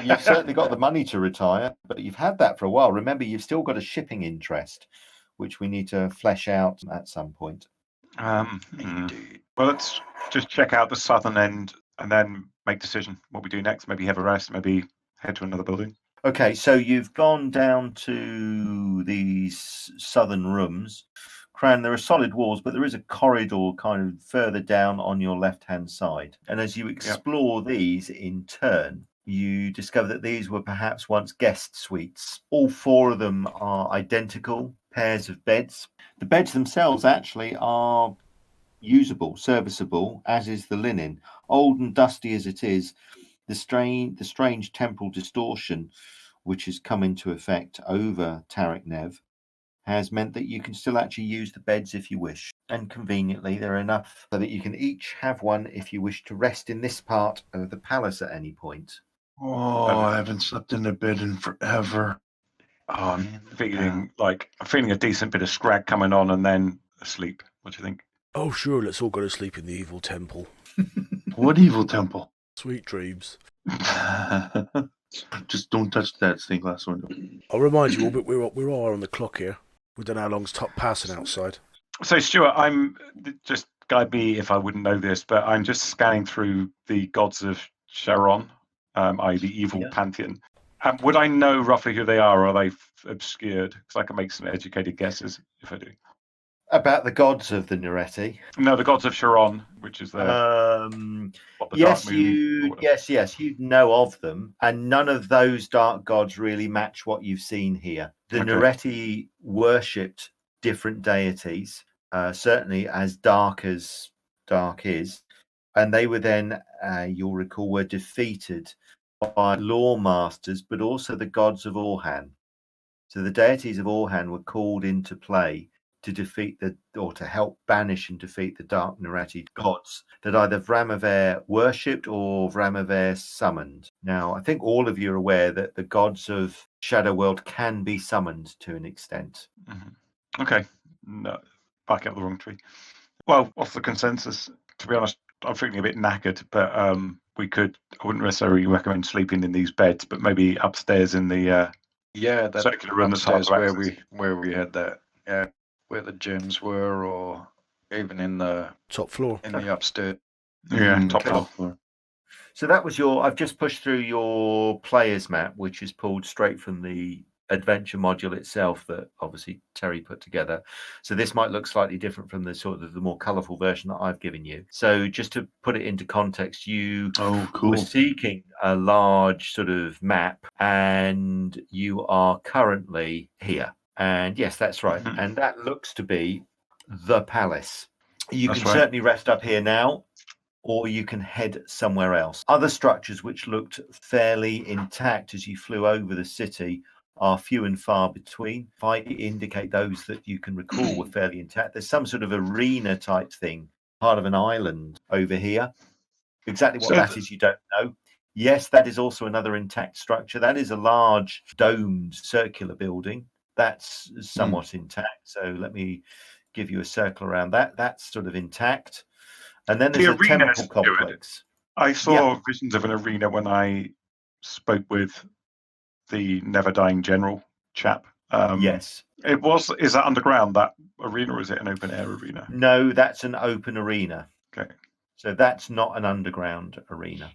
You've certainly got the money to retire, but you've had that for a while. Remember, you've still got a shipping interest, which we need to flesh out at some point. Indeed. Well, let's just check out the southern end and then make a decision what we do next. Maybe have a rest, maybe head to another building. Okay, so you've gone down to these southern rooms. Cran, there are solid walls, but there is a corridor kind of further down on your left-hand side. And as you explore these in turn, you discover that these were perhaps once guest suites. All 4 of them are identical pairs of beds. The beds themselves actually are usable, serviceable, as is the linen. Old and dusty as it is, the strange temporal distortion which has come into effect over Tarik Nev has meant that you can still actually use the beds if you wish. And conveniently, there are enough so that you can each have one if you wish to rest in this part of the palace at any point. Oh, I haven't slept in a bed in forever. Oh, I'm feeling a decent bit of scrag coming on and then asleep. What do you think? Oh, sure, let's all go to sleep in the evil temple. What evil temple? Sweet dreams. Just don't touch that stained glass window. I'll remind you all, but we're all on the clock here. We don't know how long's top passing outside. So, Stuart, I'm just guide me if I wouldn't know this, but I'm just scanning through the gods of Sharon, i.e. the evil pantheon. Would I know roughly who they are, or are they obscured? Because I can make some educated guesses if I do. About the gods of the Nereti. No, the gods of Sharon, which is the Yes, dark moon, yes, you know of them, and none of those dark gods really match what you've seen here. The Nereti worshipped different deities, certainly as dark is, and they were then, you'll recall, were defeated by lawmasters, but also the gods of Orhan. So the deities of Orhan were called into play to defeat or to help banish and defeat the dark Nereti gods that either V'rama Vair worshipped or V'rama Vair summoned. Now, I think all of you are aware that the gods of Shadow World can be summoned to an extent. Mm-hmm. Okay, no, back up the wrong tree. Well, what's the consensus? To be honest, I'm feeling a bit knackered, but I wouldn't necessarily recommend sleeping in these beds, but maybe upstairs in the that circular room upstairs where we had that, where the gems were, or even in the top floor, in the upstairs. Yeah, top floor. So that was I've just pushed through your player's map, which is pulled straight from the adventure module itself that obviously Terry put together. So this might look slightly different from the sort of the more colourful version that I've given you. So just to put it into context, you were seeking a large sort of map, and you are currently here. And yes, that's right. Mm-hmm. And that looks to be the palace. You can certainly rest up here now, or you can head somewhere else. Other structures which looked fairly intact as you flew over the city are few and far between. If I indicate those that you can recall were fairly intact, there's some sort of arena type thing, part of an island over here. Exactly what that is, you don't know. Yes, that is also another intact structure. That is a large domed circular building. That's somewhat intact. So let me give you a circle around that. That's sort of intact. And then there's a temple complex. I saw visions of an arena when I spoke with the Never Dying General chap. Yes. Is that underground, that arena, or is it an open air arena? No, that's an open arena. Okay. So that's not an underground arena.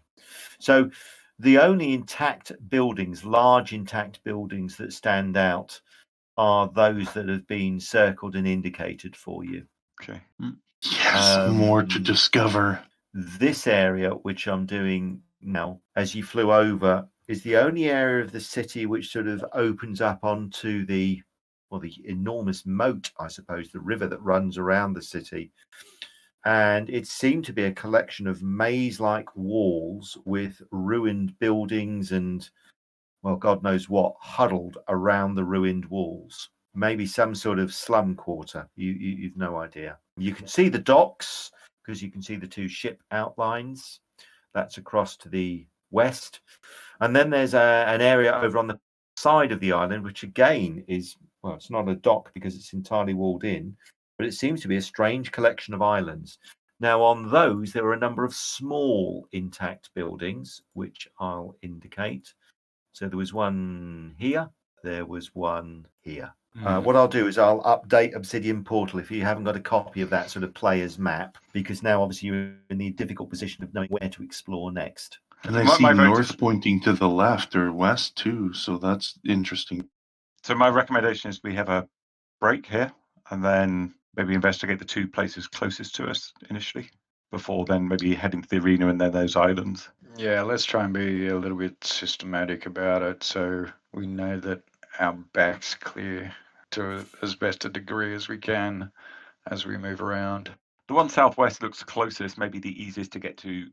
So the only intact buildings, large intact buildings that stand out are those that have been circled and indicated for you. Okay. Yes, more to discover. This area, which I'm doing now, as you flew over, is the only area of the city which sort of opens up onto the enormous moat, I suppose, the river that runs around the city. And it seemed to be a collection of maze-like walls with ruined buildings and, well, God knows what, huddled around the ruined walls. Maybe some sort of slum quarter. You've no idea. You can see the docks because you can see the two ship outlines. That's across to the west. And then there's an area over on the side of the island, which again is, well, it's not a dock because it's entirely walled in, but it seems to be a strange collection of islands. Now, on those, there are a number of small intact buildings, which I'll indicate. So there was one here. There was one here. What I'll do is I'll update Obsidian Portal if you haven't got a copy of that sort of player's map, because now obviously you're in the difficult position of knowing where to explore next. And I see north pointing to the left or west too, so that's interesting. So my recommendation is we have a break here and then maybe investigate the two places closest to us initially, before then maybe heading to the arena and then those islands. Yeah, let's try and be a little bit systematic about it so we know that our back's clear to as best a degree as we can as we move around. The one southwest looks closest, maybe the easiest to get to.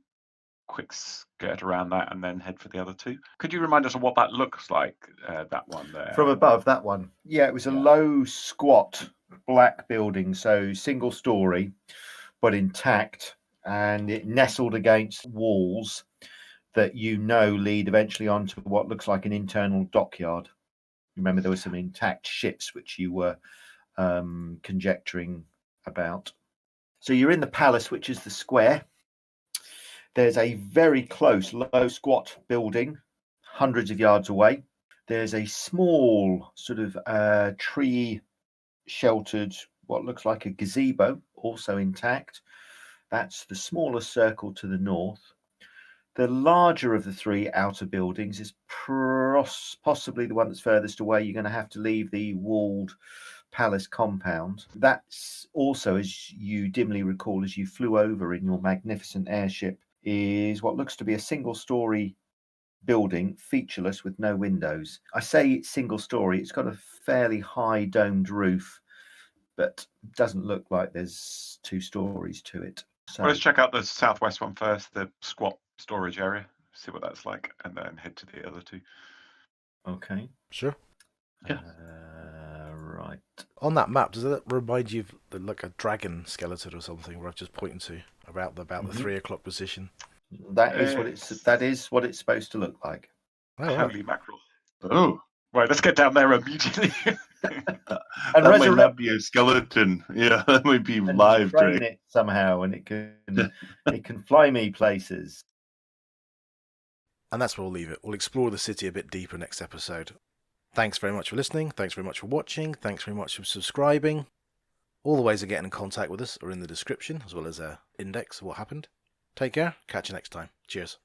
Quick skirt around that and then head for the other two. Could you remind us of what that looks like, that one there? From above, that one? Yeah, it was a low, squat black building, so single story, but intact, and it nestled against walls that lead eventually onto what looks like an internal dockyard. Remember, there were some intact ships which you were conjecturing about. So you're in the palace, which is the square. There's a very close, low, squat building, hundreds of yards away. There's a small sort of tree-sheltered, what looks like a gazebo, also intact. That's the smallest circle to the north. The larger of the three outer buildings is possibly the one that's furthest away. You're going to have to leave the walled palace compound. That's also, as you dimly recall, as you flew over in your magnificent airship, is what looks to be a single-story building, featureless, with no windows. I say it's single-story. It's got a fairly high domed roof, but doesn't look like there's 2 stories to it. So Well, let's check out the southwest one first, the squat storage area, see what that's like, and then head to the other 2. okay. Sure. Yeah. Right. On that map, does that remind you of like a dragon skeleton or something where I've just pointed to about the 3 o'clock position? That is what it's supposed to look like. Oh, right. Holy mackerel. Oh, Right, let's get down there immediately. that And might resurrect not be a skeleton. Yeah, that might be and live. train Trey. it somehow, and it can fly me places. And that's where we'll leave it. We'll explore the city a bit deeper next episode. Thanks very much for listening. Thanks very much for watching. Thanks very much for subscribing. All the ways of getting in contact with us are in the description, as well as an index of what happened. Take care. Catch you next time. Cheers.